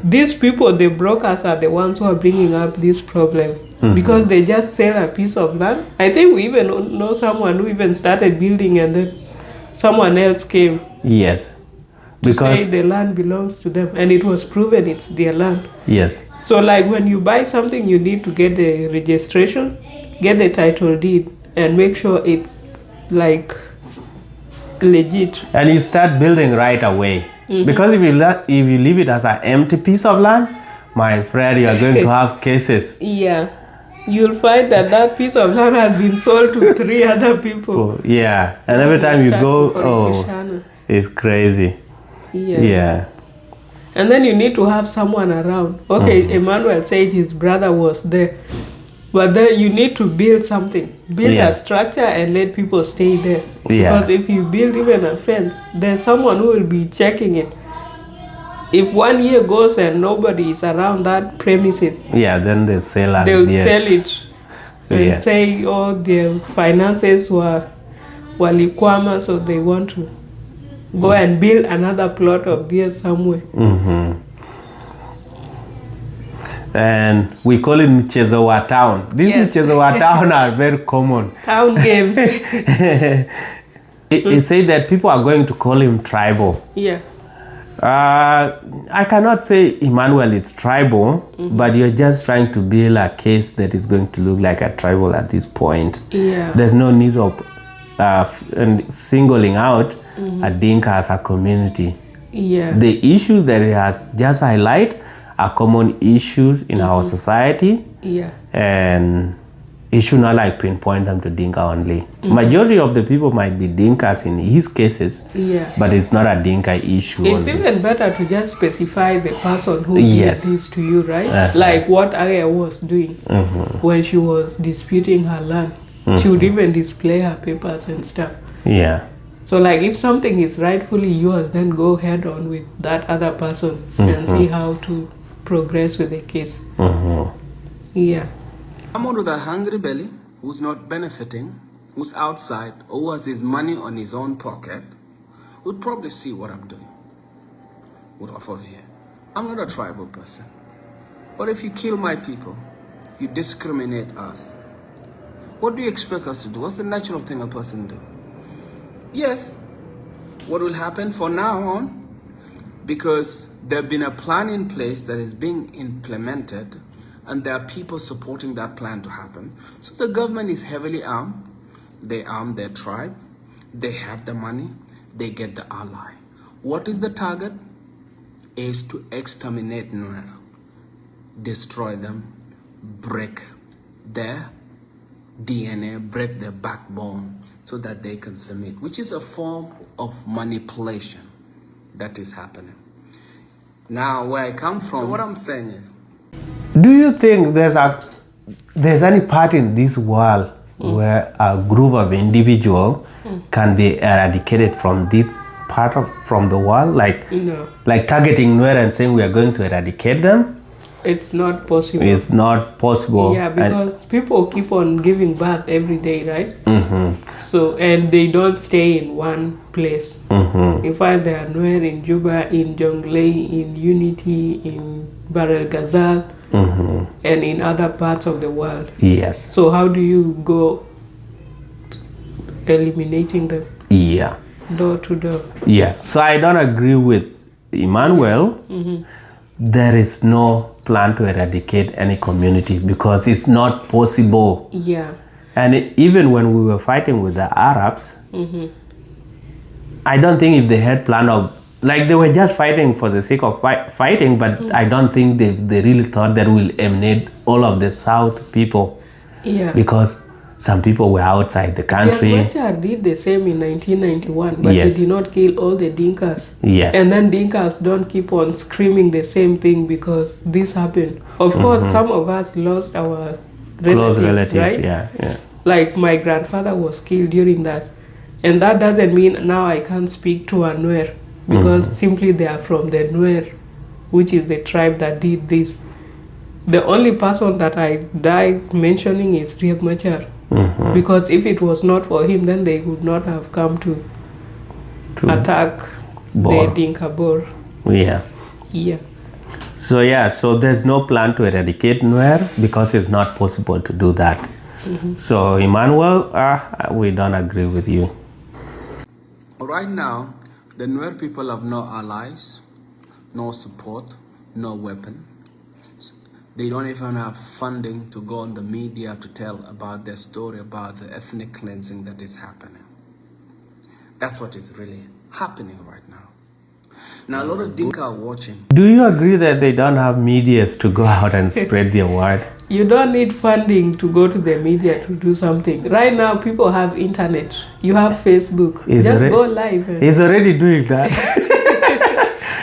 these people, the brokers, are the ones who are bringing up this problem. Because they just sell a piece of land. I think we even know someone who even started building and then someone else came. Yes. Because say the land belongs to them, and it was proven it's their land. Yes. So like when you buy something, you need to get the registration, get the title deed, and make sure it's like legit. And you start building right away. Because if you leave it as an empty piece of land, my friend, you are going to have cases. Yeah. you'll find that piece of land has been sold to 3 other people. Yeah, and every time you go, it's crazy. Yeah. And then you need to have someone around. Okay, Emmanuel said his brother was there. But then you need to build something. Build a structure and let people stay there. Because if you build even a fence, there's someone who will be checking it. If 1 year goes and nobody is around that premises, then they sell us. They'll sell it and say, oh, their finances were likwama, so they want to go and build another plot of theirs somewhere. And we call it Mchezo town. These Mchezo town are very common. Town games. It said that people are going to call him tribal. Yeah. I cannot say Emmanuel is tribal, but you're just trying to build a case that is going to look like a tribal at this point. Yeah. There's no need of singling out a Dinka as a community. Yeah. The issues that it has just highlighted are common issues in our society. Yeah. And it should not like pinpoint them to Dinka-Only. Majority of the people might be Dinkas in his cases, but it's not a Dinka issue. It's even better to just specify the person who did this to you, right? Like what Aya was doing when she was disputing her land. She would even display her papers and stuff. Yeah. So like if something is rightfully yours, then go head on with that other person and see how to progress with the case. Yeah. Someone with a hungry belly, who's not benefiting, who's outside, or who has his money on his own pocket, would probably see what I'm doing. Would offer here. I'm not a tribal person. But if you kill my people, you discriminate us. What do you expect us to do? What's the natural thing a person do? Yes, what will happen from now on, because there's been a plan in place that is being implemented, and there are people supporting that plan to happen. So the government is heavily armed. They arm their tribe. They have the money. They get the ally. What is the target? Is to exterminate Nuer, destroy them, break their DNA, break their backbone so that they can submit, which is a form of manipulation that is happening. Now, where I come from, so what I'm saying is, do you think there's any part in this world where a group of individuals can be eradicated from this part from the world, like targeting Nuer and saying we are going to eradicate them? It's not possible. It's not possible. Yeah, because people keep on giving birth every day, right? So, and they don't stay in one place. In fact, there are Nuer in Juba, in Jonglei, in Unity, in Barel Ghazal, and in other parts of the world. Yes. So how do you go eliminating them? Yeah. Door to door. Yeah. So I don't agree with Emmanuel. There is no plan to eradicate any community because it's not possible. Yeah. And even when we were fighting with the Arabs, I don't think if they had plan of, like they were just fighting for the sake of fighting, but I don't think they really thought that will eliminate all of the South people. Yeah. Because some people were outside the country. Machar did the same in 1991, but he did not kill all the Dinkas. Yes. And then Dinkas don't keep on screaming the same thing because this happened. Of course, some of us lost our close relatives, right? Yeah. Like my grandfather was killed during that. And that doesn't mean now I can't speak to a Nuer because simply they are from the Nuer, which is the tribe that did this. The only person that I died mentioning is Riek Machar. Because if it was not for him, then they would not have come to attack the Dinka Bor. Yeah. Yeah. So there's no plan to eradicate Nuer because it's not possible to do that. So Emmanuel, we don't agree with you. Right now, the Nuer people have no allies, no support, no weapon. They don't even have funding to go on the media to tell about their story about the ethnic cleansing that is happening. That's what is really happening right now. Now, a lot of Dinka are watching. Do you agree that they don't have medias to go out and spread their word? You don't need funding to go to the media to do something. Right now, people have internet. You have Facebook. Just go live. He's already doing that.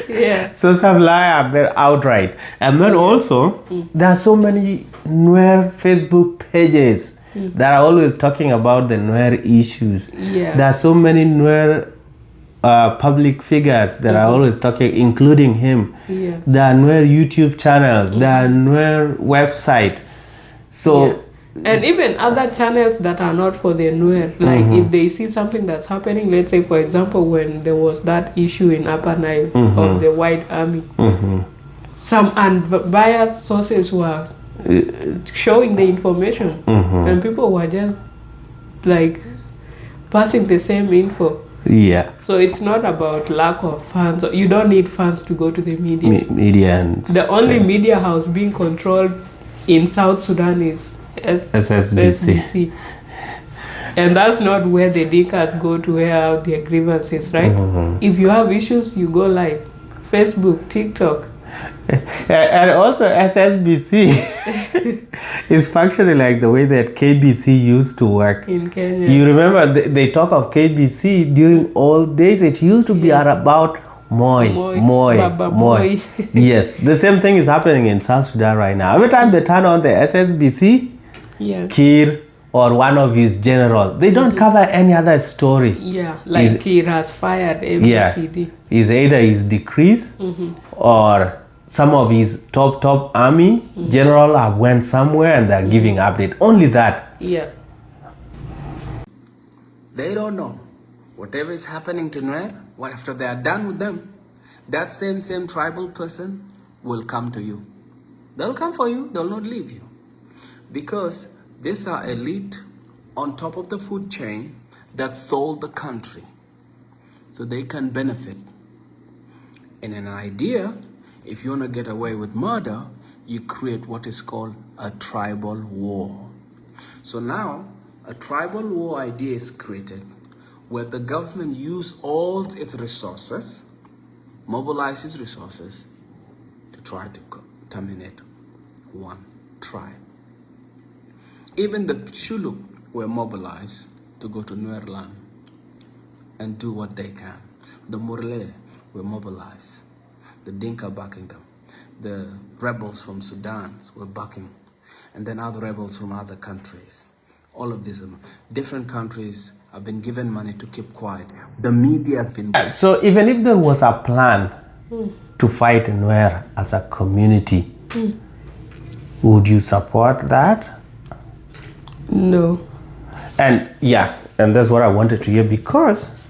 Yeah. So some lie are very outright. And then also, there are so many Nuer Facebook pages that are always talking about the Nuer issues. Yeah. There are so many Nuer public figures that are always talking, including him. Yeah. There are Nuer YouTube channels. There are Nuer website. So, and even other channels that are not for the Nuer, like if they see something that's happening, let's say for example when there was that issue in Upper Nile of the White Army, some unbiased sources were showing the information, and people were just like passing the same info. Yeah. So it's not about lack of funds. You don't need funds to go to the media. The only media house being controlled in South Sudan is SSBC. And that's not where the Dinkas go to air out their grievances, right? If you have issues, you go live. Facebook, TikTok. And also SSBC is functioning like the way that KBC used to work in Kenya. You remember they talk of KBC during old days. It used to be about Moi. Yes, the same thing is happening in South Sudan right now. Every time they turn on the SSBC, Kir or one of his general, they don't cover any other story. Yeah, like Kir has fired ABCD. Is either his decrease or some of his top army general have went somewhere and they're giving update. Only that. Yeah. They don't know. Whatever is happening to Nuer, what after they are done with them, that same tribal person will come to you. They'll come for you. They'll not leave you. Because these are elite on top of the food chain that sold the country. So they can benefit. In an idea, if you want to get away with murder, you create what is called a tribal war. So now, a tribal war idea is created where the government uses all its resources, mobilizes resources to try to terminate one tribe. Even the Shuluk were mobilized to go to Nuer land and do what they can. The Murle were mobilized. The Dinka backing them. The rebels from Sudan were backing. And then other rebels from other countries. All of these different countries have been given money to keep quiet. The media has been... So even if there was a plan to fight Nuer as a community, would you support that? No. And that's what I wanted to hear, because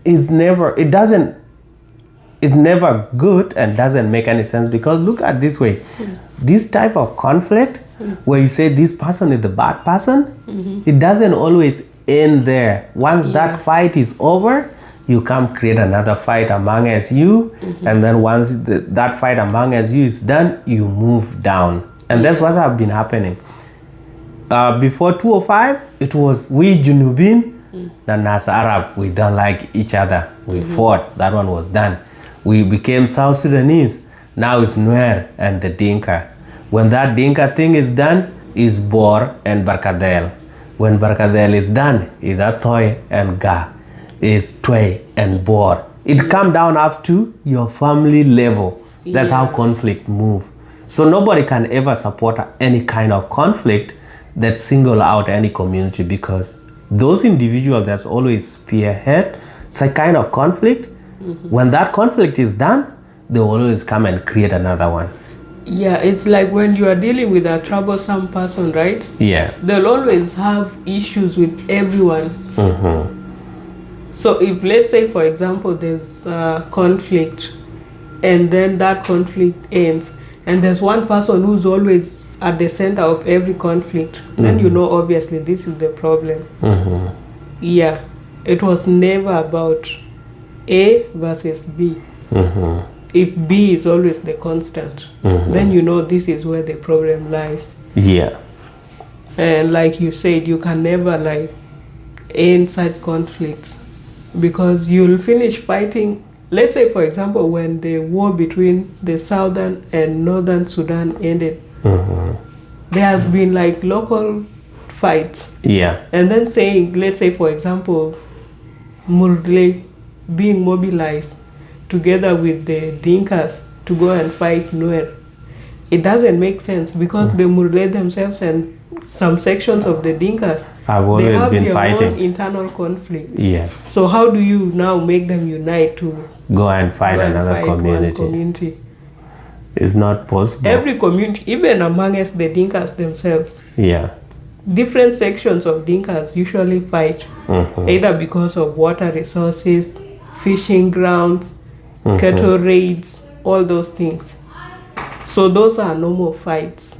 it's never good and doesn't make any sense. Because look at this way, this type of conflict where you say this person is the bad person, it doesn't always end there. Once that fight is over, you come create another fight among SU, and then once that fight among SU is done, you move down. And that's what has been happening. Before 2005, it was we Junubin and as Arab, we don't like each other. We fought. That one was done. We became South Sudanese. Now it's Nuer and the Dinka. When that Dinka thing is done, is Bor and Barkadel. When Barkadel is done, is Atoy and Ga. Is Tway and Bor. It come down up to your family level. That's how conflict move. So nobody can ever support any kind of conflict that single out any community, because those individuals that's always spearhead such kind of conflict, when that conflict is done, they always come and create another one. Yeah, it's like when you are dealing with a troublesome person, right? Yeah. They'll always have issues with everyone. So if, let's say, for example, there's a conflict and then that conflict ends, and there's one person who's always at the center of every conflict, then you know obviously this is the problem. Yeah, it was never about A versus B. If B is always the constant, then you know this is where the problem lies. Yeah. And like you said, you can never like end such conflicts, because you'll finish fighting. Let's say, for example, when the war between the southern and northern Sudan ended, there has been like local fights. Yeah. And then saying, let's say for example, Murle being mobilized together with the Dinkas to go and fight Nuer. It doesn't make sense because the Murle themselves and some sections of the Dinkas have always been fighting. Own internal conflicts. Yes. So how do you now make them unite to go and fight another community? It's not possible. Every community, even amongst the Dinkas themselves. Yeah. Different sections of Dinkas usually fight either because of water resources, fishing grounds, cattle raids, all those things. So those are normal fights.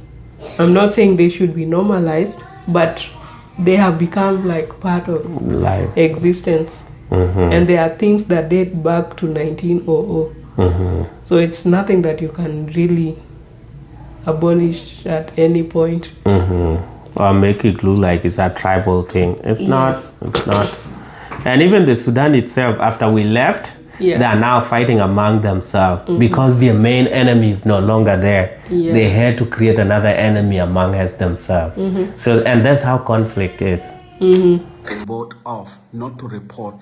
I'm not saying they should be normalized, but they have become like part of life existence. And there are things that date back to 1900. So it's nothing that you can really abolish at any point. Or make it look like it's a tribal thing. It's not. And even the Sudan itself, after we left, they are now fighting among themselves because their main enemy is no longer there. They had to create another enemy among us themselves. So, and that's how conflict is. Vote off not to report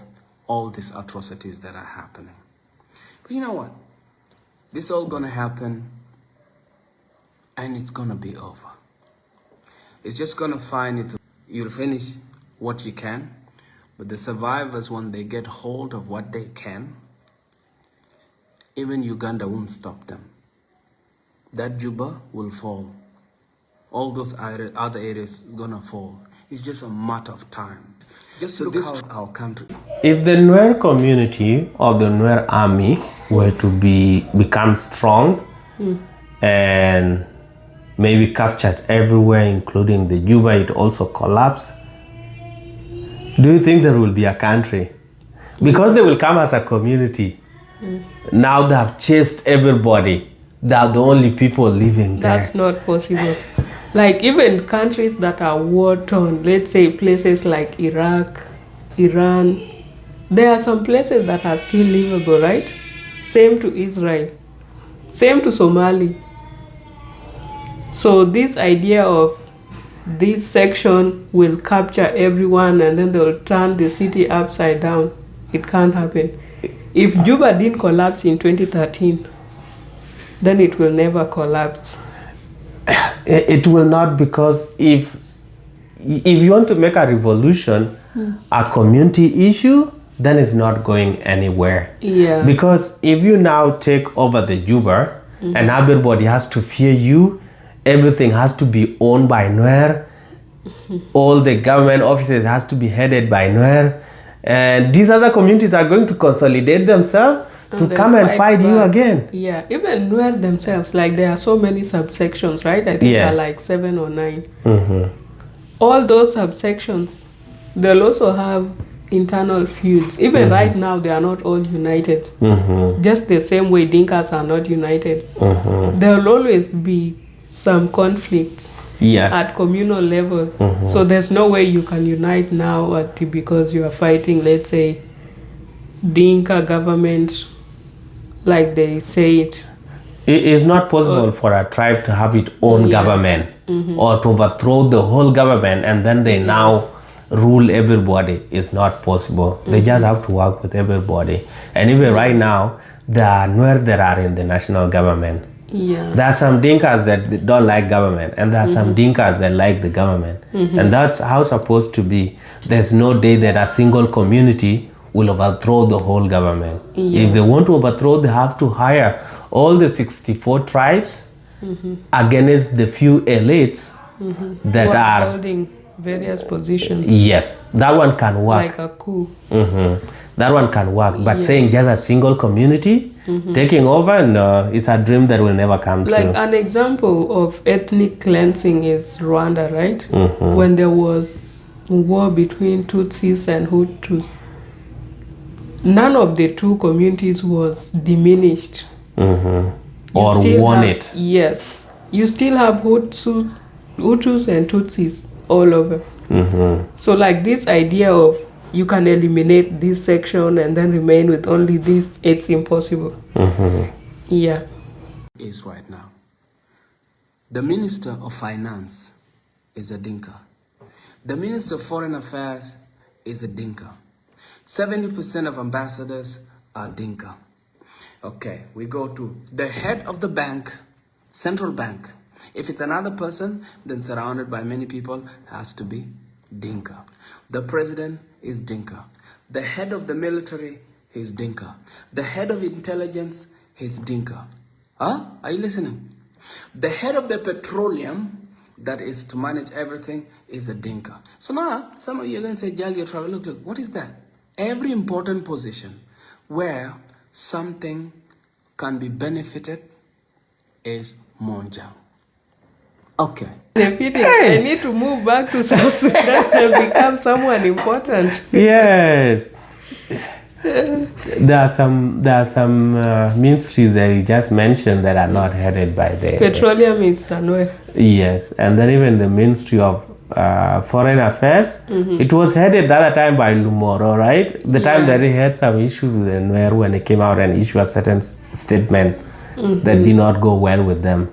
all these atrocities that are happening. But you know what? This is all gonna happen and it's gonna be over. It's just gonna find it. You'll finish what you can, but the survivors, when they get hold of what they can, even Uganda won't stop them. That Juba will fall. All those other areas gonna fall. It's just a matter of time. Just to look at our country. If the Nuer community or the Nuer army were to become strong and maybe captured everywhere, including the Juba, it also collapsed, do you think there will be a country? Because they will come as a community. Now they have chased everybody. They are the only people living there. That's not possible. Like even countries that are war-torn, let's say places like Iraq, Iran, there are some places that are still livable, right? Same to Israel, same to Somali. So this idea of this section will capture everyone and then they'll turn the city upside down, it can't happen. If Juba didn't collapse in 2013, then it will never collapse. It will not, because if you want to make a revolution a community issue, then it's not going anywhere. Yeah. Because if you now take over the Juba and everybody has to fear you, everything has to be owned by Nuer, all the government offices has to be headed by Nuer, and these other communities are going to consolidate themselves to come and fight you again. Yeah, even Nuer themselves, like there are so many subsections, right? I think there are like 7 or 9. All those subsections, they'll also have internal feuds. Even right now, they are not all united. Just the same way Dinkas are not united. There will always be some conflicts at communal level. So there's no way you can unite now because you are fighting, let's say, Dinka government, like they say it. It is not possible for a tribe to have its own government or to overthrow the whole government and then they now rule everybody. It's not possible. They just have to work with everybody. And even right now, there are Nuer that are in the national government. There are some Dinkas that don't like government and there are some Dinkas that like the government. And that's how it's supposed to be. There's no day that a single community will overthrow the whole government. If they want to overthrow, they have to hire all the 64 tribes against the few elites that are holding various positions. Yes, that one can work. Like a coup. That one can work. But saying just a single community taking over, no, it's a dream that will never come true. Like an example of ethnic cleansing is Rwanda, right? When there was war between Tutsis and Hutus, none of the two communities was diminished. Or won it. Yes. You still have Hutus and Tutsis all over. So like this idea of you can eliminate this section and then remain with only this, it's impossible. Yeah. Is right now. The Minister of Finance is a Dinka. The Minister of Foreign Affairs is a Dinka. 70% of ambassadors are Dinka. Okay, we go to the head of the bank, central bank. If it's another person, then surrounded by many people, has to be Dinka. The president is Dinka. The head of the military is Dinka. The head of intelligence is Dinka. Huh? Are you listening? The head of the petroleum, that is to manage everything, is a Dinka. So now, some of you are going to say, Jal, you're traveling. Look, what is that? Every important position where something can be benefited is Monjang. Okay. I need to move back to South Sudan and become someone important. Yes. There are some ministries that you just mentioned that are not headed by the Petroleum is Tanwe. Yes, and then even the Ministry of Foreign Affairs, it was headed the other time by Lumoro, right? The time that he had some issues with Nweru when he came out and issued a certain statement that did not go well with them.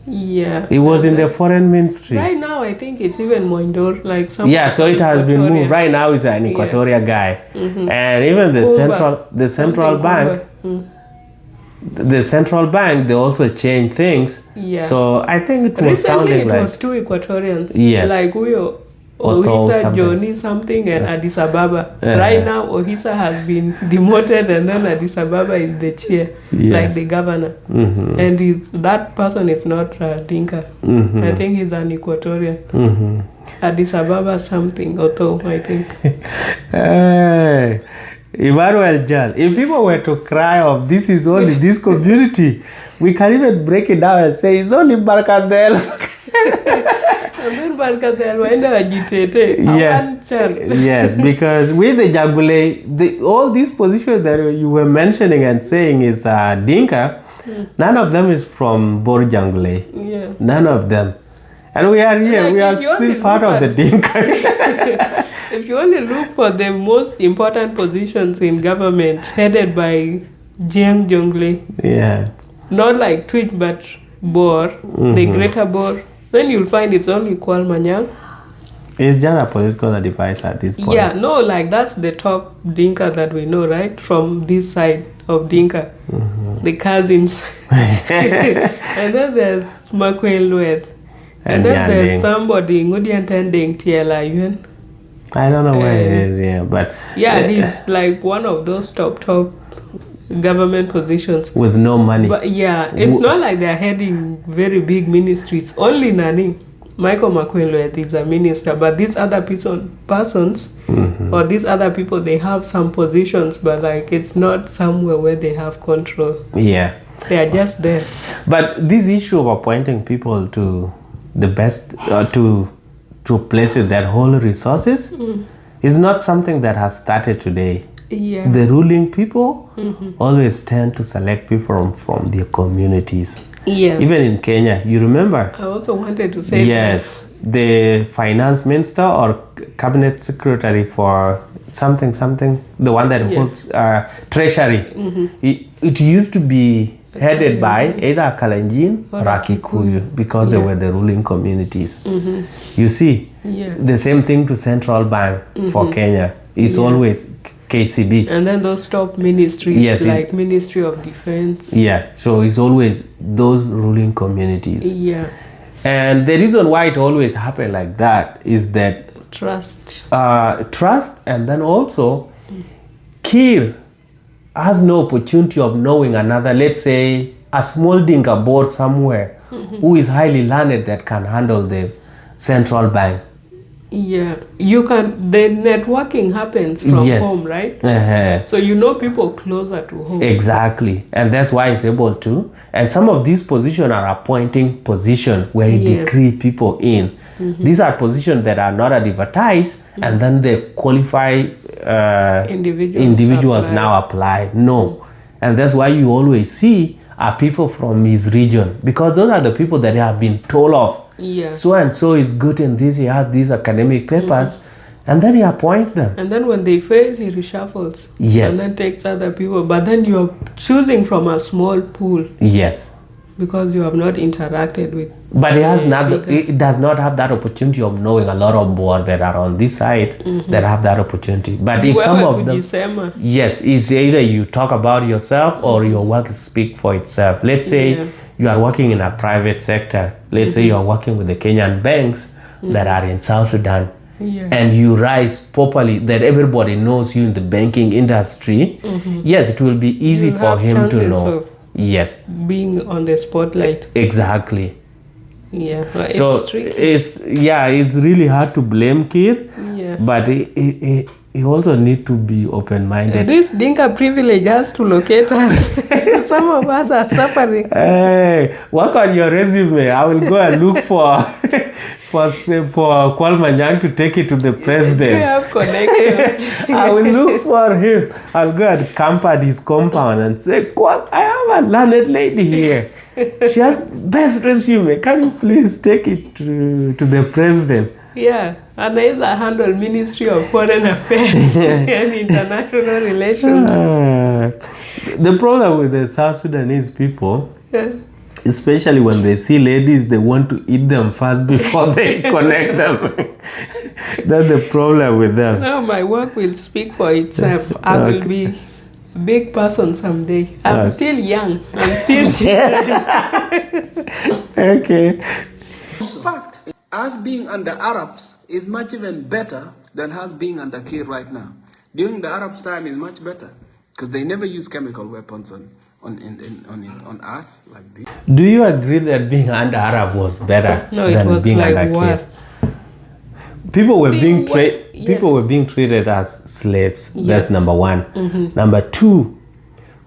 Yeah. It was in the foreign ministry. Right now, I think it's even Moindor, like some. Yeah, so it has been moved. Right now, it's an Equatorial guy, and even the central bank. The central bank, they also changed things. Yeah. So I think it was sounding like. Recently, it was two Equatorians. Yes. Like Ohisa Johnny something and Addis Ababa. Right now, Ohisa has been demoted and then Addis Ababa is the chair, like the governor. And that person is not Dinka. I think he's an Equatorian. Addis Ababa something, Otto, I think. Hey, Emmanuel Jal, if people were to cry of this is only this community, we can even break it down and say it's only Barkadel. Yes, because with the Jangule, all these positions that you were mentioning and saying is Dinka, none of them is from Bor Jangule. Yeah. None of them. And we are here, we are still part of the Dinka. If you only look for the most important positions in government headed by Jiang Jonglei, not like Twitch but Bor, the Greater Bor, then you'll find it's only Kwal Manyang. It's just a political device at this point. Yeah, no, like that's the top Dinka that we know, right? From this side of Dinka, the cousins. And then there's Makwen Luet. And then there's somebody, Ngudian Tending Tiela Yuen. I don't know where it is, but... Yeah, he's like one of those top government positions. With no money. But yeah, it's not like they're heading very big ministries. Only Nani, Michael Makwelwet is a minister, but these other persons, or these other people, they have some positions, but like it's not somewhere where they have control. Yeah. They are just there. But this issue of appointing people to the best, to places that hold resources is not something that has started today. Yeah. The ruling people always tend to select people from their communities. Yeah. Even in Kenya, you remember? I also wanted to say yes, the finance minister or cabinet secretary for something, the one that holds treasury. It used to be headed by either Kalenjin or Akikuyu because they were the ruling communities. You see, the same thing to central bank for Kenya. It's always KCB. And then those top ministries, like Ministry of Defense. Yeah, so it's always those ruling communities. Yeah. And the reason why it always happened like that is that trust, and then also Kir has no opportunity of knowing another, let's say a small Dinka board somewhere who is highly learned that can handle the central bank. Yeah, you can. The networking happens from home, right? So you know people closer to home. Exactly, and that's why it's able to. And some of these positions are appointing positions where you decree people in. These are positions that are not advertised, and then the qualified individuals now apply. No, and that's why you always see are people from his region, because those are the people that have been told of. So and so is good in this, he has these academic papers, and then he appoints them. And then when they fail, he reshuffles. Yes. And then takes other people. But then you're choosing from a small pool. Yes. because you have not interacted with. But it has not. figures. It does not have that opportunity of knowing a lot of board that are on this side that have that opportunity. But if some of them, yes, it's either you talk about yourself or your work speak for itself. Let's say you are working in a private sector. Let's say you are working with the Kenyan banks that are in South Sudan. Yeah. And you rise properly, that everybody knows you in the banking industry. Yes, it will be easy You'll for have him to chances know. of Yes, being on the spotlight. exactly. Yeah. Well, So it's tricky. it's really hard to blame Kir, Yeah. but he also need to be open-minded. This Dinka privilege has to locate us. Some of us are suffering. Hey, work on your resume. I will go and look for Kwal Manyang to take it to the president. You have connections. I will look for him. I'll go and camp at his compound and say, Kwal, I have a learned lady here. She has best resume. Can you please take it to the president? Yeah, and there is a handle Ministry of Foreign Affairs and International Relations. The problem with the South Sudanese people, Yeah. especially when they see ladies, they want to eat them first before they connect them. That's the problem with them. Now my work will speak for itself. I will be a big person someday. I'm still young. I'm still children. Okay. In fact, us being under Arabs is much even better than us being under Kir right now. During the Arabs' time is much better because they never use chemical weapons on us like this. Do you agree that being under Arab was better No, it than was being like under worse. Kir? People were See, being what- people were being treated as slaves. Yes. That's number one. Number two,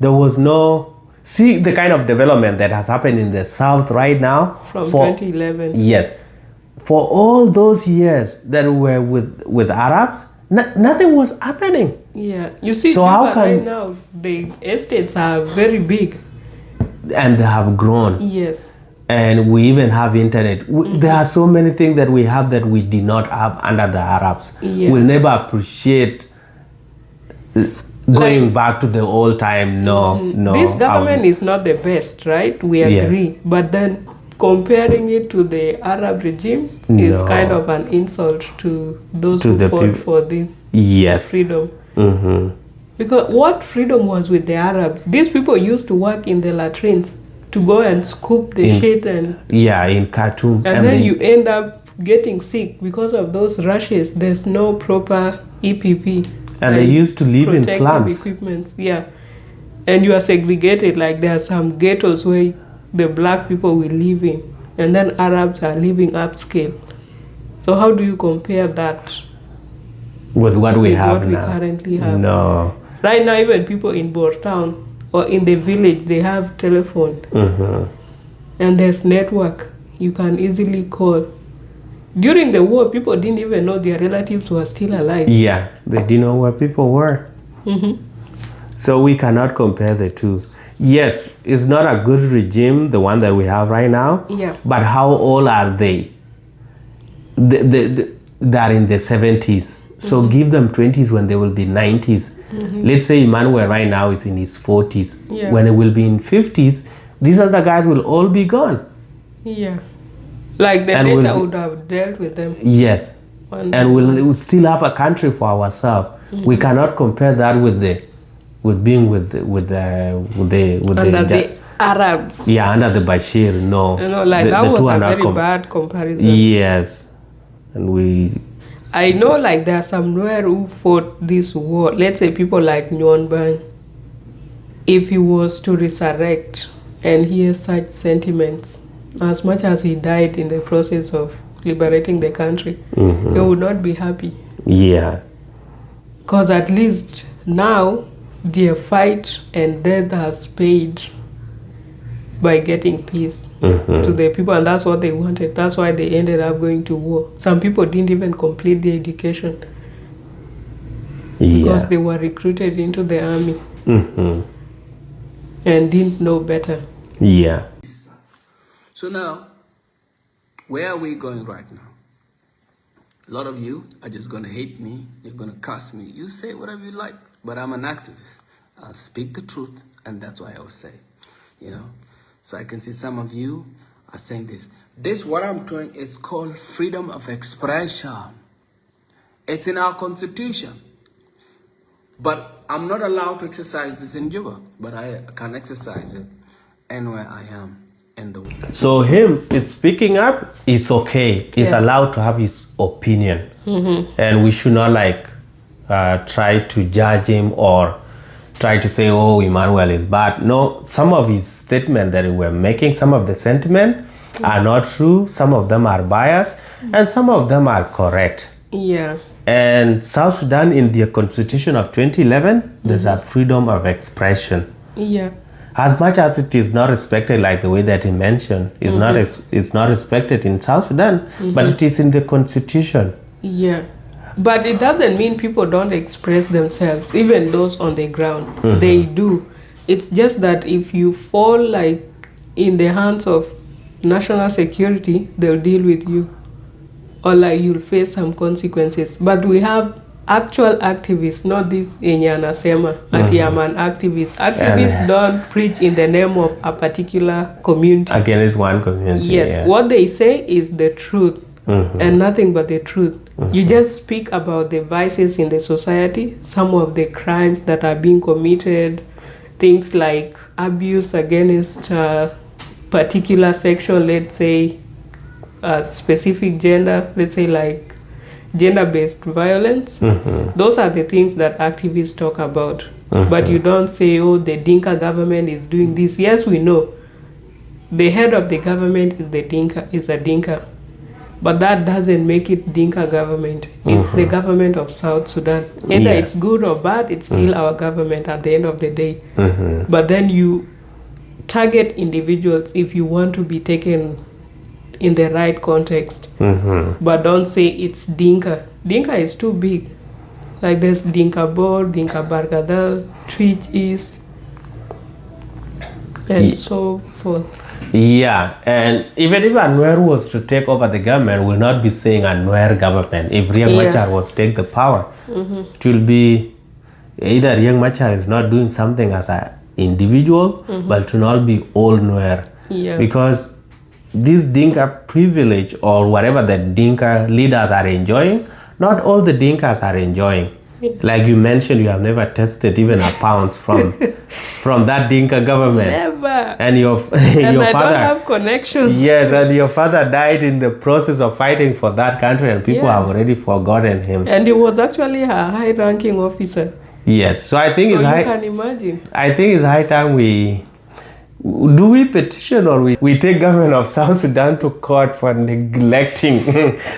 there was no see the kind of development that has happened in the south right now From 2011. Yes, for all those years that we were with Arabs, nothing was happening. Yeah, you see, So Juba how can- right now the estates are very big. And they have grown. Yes. And we even have internet. There are so many things that we have that we did not have under the Arabs. Yeah. We'll never appreciate going back to the old time. No. This government is not the best, right? We agree. Yes. But then comparing it to the Arab regime is No. kind of an insult to those To who the fought peop- for this Yes. freedom. Mm-hmm. Because what freedom was with the Arabs? These people used to work in the latrines to go and scoop the shit and Yeah, in Khartoum. then you end up getting sick because of those rushes. There's no proper EPP. And they used to live in protective slums. equipments, yeah. And you are segregated, like there are some ghettos where the black people will live in, and then Arabs are living upscale. So how do you compare that With what we with have what we now. currently have? No. Right now, even people in Town or in the village, they have telephone Mm-hmm. and there's network. You can easily call. During the war, people didn't even know their relatives were still alive. Yeah, they didn't know where people were. Mm-hmm. So we cannot compare the two. Yes, it's not a good regime, the one that we have right now. Yeah. But how old are they? They're in the 70s. So give them 20s when they will be 90s. Let's say Emmanuel right now is in his 40s. Yeah. When he will be in 50s, these other guys will all be gone. Yeah. Like the And data we'll- would have dealt with them. Yes. One And we'll still have a country for ourselves. We cannot compare that with being with under the Arabs. Yeah, under the Bashir. No, You know, like the, that the was two a are not very bad comparison. Yes, and we. I know, like there are somewhere who fought this war. Let's say people like Nyonban. If he was to resurrect and hear such sentiments, as much as he died in the process of liberating the country, he would not be happy. Yeah. Because at least now their fight and death has paid by getting peace to the people, and that's what they wanted. That's why they ended up going to war. Some people didn't even complete their education because Yeah. they were recruited into the army Mm-hmm. and didn't know better. Yeah. So now, where are we going right now? A lot of you are just going to hate me. You're going to curse me. You say whatever you like, but I'm an activist. I'll speak the truth, and that's why I will say, you know. So I can see some of you are saying this. This, what I'm doing, is called freedom of expression. It's in our constitution. But I'm not allowed to exercise this in Juba, but I can exercise it anywhere I am in the world. So him, it's speaking up, it's okay. He's allowed to have his opinion. And we should not like try to judge him or try to say, oh, Emmanuel is bad. No, some of his statements that we're making, some of the sentiment are not true. Some of them are biased and some of them are correct. Yeah. And South Sudan, in their constitution of 2011, there's a freedom of expression. Yeah. As much as it is not respected, like the way that he mentioned, it's not respected in South Sudan, but it is in the constitution. Yeah. But it doesn't mean people don't express themselves, even those on the ground. They do. It's just that if you fall like in the hands of national security, they'll deal with you. Or like you'll face some consequences. But we have actual activists, not this Enyana Sema, Atiaman activists. Activists don't preach in the name of a particular community. Against one community. Yes, what they say is the truth and nothing but the truth. You just speak about the vices in the society, some of the crimes that are being committed, things like abuse against particular section, let's say a specific gender, let's say like gender-based violence. Those are the things that activists talk about. But you don't say, oh, the Dinka government is doing this. Yes, we know. The head of the government is a Dinka. But that doesn't make it Dinka government. It's the government of South Sudan. Either it's good or bad, it's still our government at the end of the day. But then you target individuals if you want to be taken in the right context. But don't say it's Dinka. Dinka is too big. Like there's Dinka Bor, Dinka Bargadal, Twitch East, and so forth. Yeah, and even if Anwer was to take over the government, we'll not be saying Anwer government. If Riek Machar was to take the power, it will be either Riek Machar is not doing something as an individual, but it will not be all Nuer. Because this Dinka privilege or whatever the Dinka leaders are enjoying, not all the Dinkas are enjoying. Like you mentioned, you have never tested even a pound from that Dinka government. Never. And your and I father don't have connections. Yes, and your father died in the process of fighting for that country, and people have already forgotten him. And he was actually a high-ranking officer. Yes, so I think so it's high. You can imagine. I think it's high time we petition or we take government of South Sudan to court for neglecting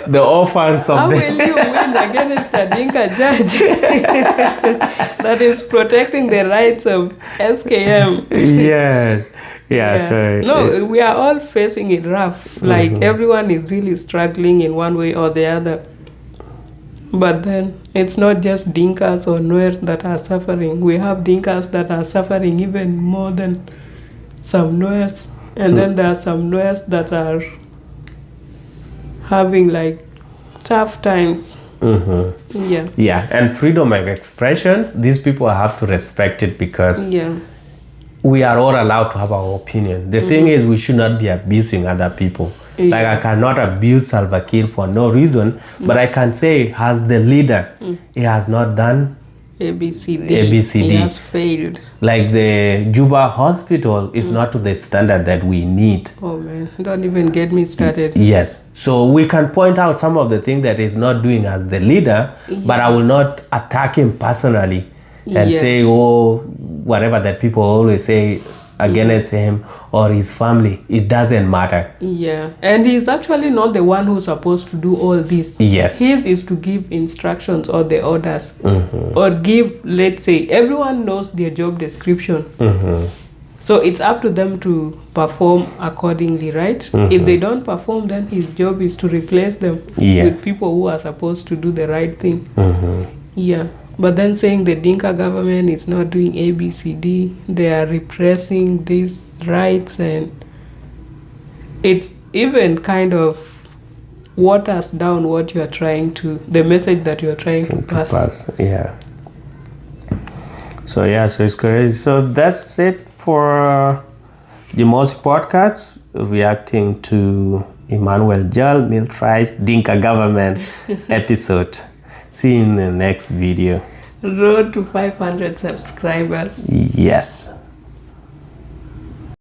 the orphans of How will you win against a Dinka judge that is protecting the rights of SKM? Yes. Yeah. So no, we are all facing it rough. Like everyone is really struggling in one way or the other. But then it's not just Dinkas or Nuers that are suffering. We have Dinkas that are suffering even more than some Nuers, and then there are some Nuers that are having like tough times. Yeah, and freedom of expression, these people have to respect it because we are all allowed to have our opinion. The thing is, we should not be abusing other people. Like I cannot abuse Salva Kiir for no reason, but I can say as the leader, he has not done ABCD. He has failed. Like the Juba hospital is not to the standard that we need. Oh man, don't even get me started. Yes. So we can point out some of the things that he's not doing as the leader, but I will not attack him personally and say, oh, whatever that people always say against him or his family. It doesn't matter. Yeah. And he's actually not the one who's supposed to do all this. Yes. His is to give instructions or the orders. Or give, let's say, everyone knows their job description. So it's up to them to perform accordingly, right? If they don't perform, then his job is to replace them with people who are supposed to do the right thing. Yeah. But then saying the Dinka government is not doing ABCD, they are repressing these rights, and it's even kind of waters down what you are trying to, the message that you are trying to pass. Yeah. So it's crazy. So that's it for Jimosi podcast reacting to Emmanuel Jal militarized Dinka government episode. See you in the next video. Road to 500 subscribers. Yes.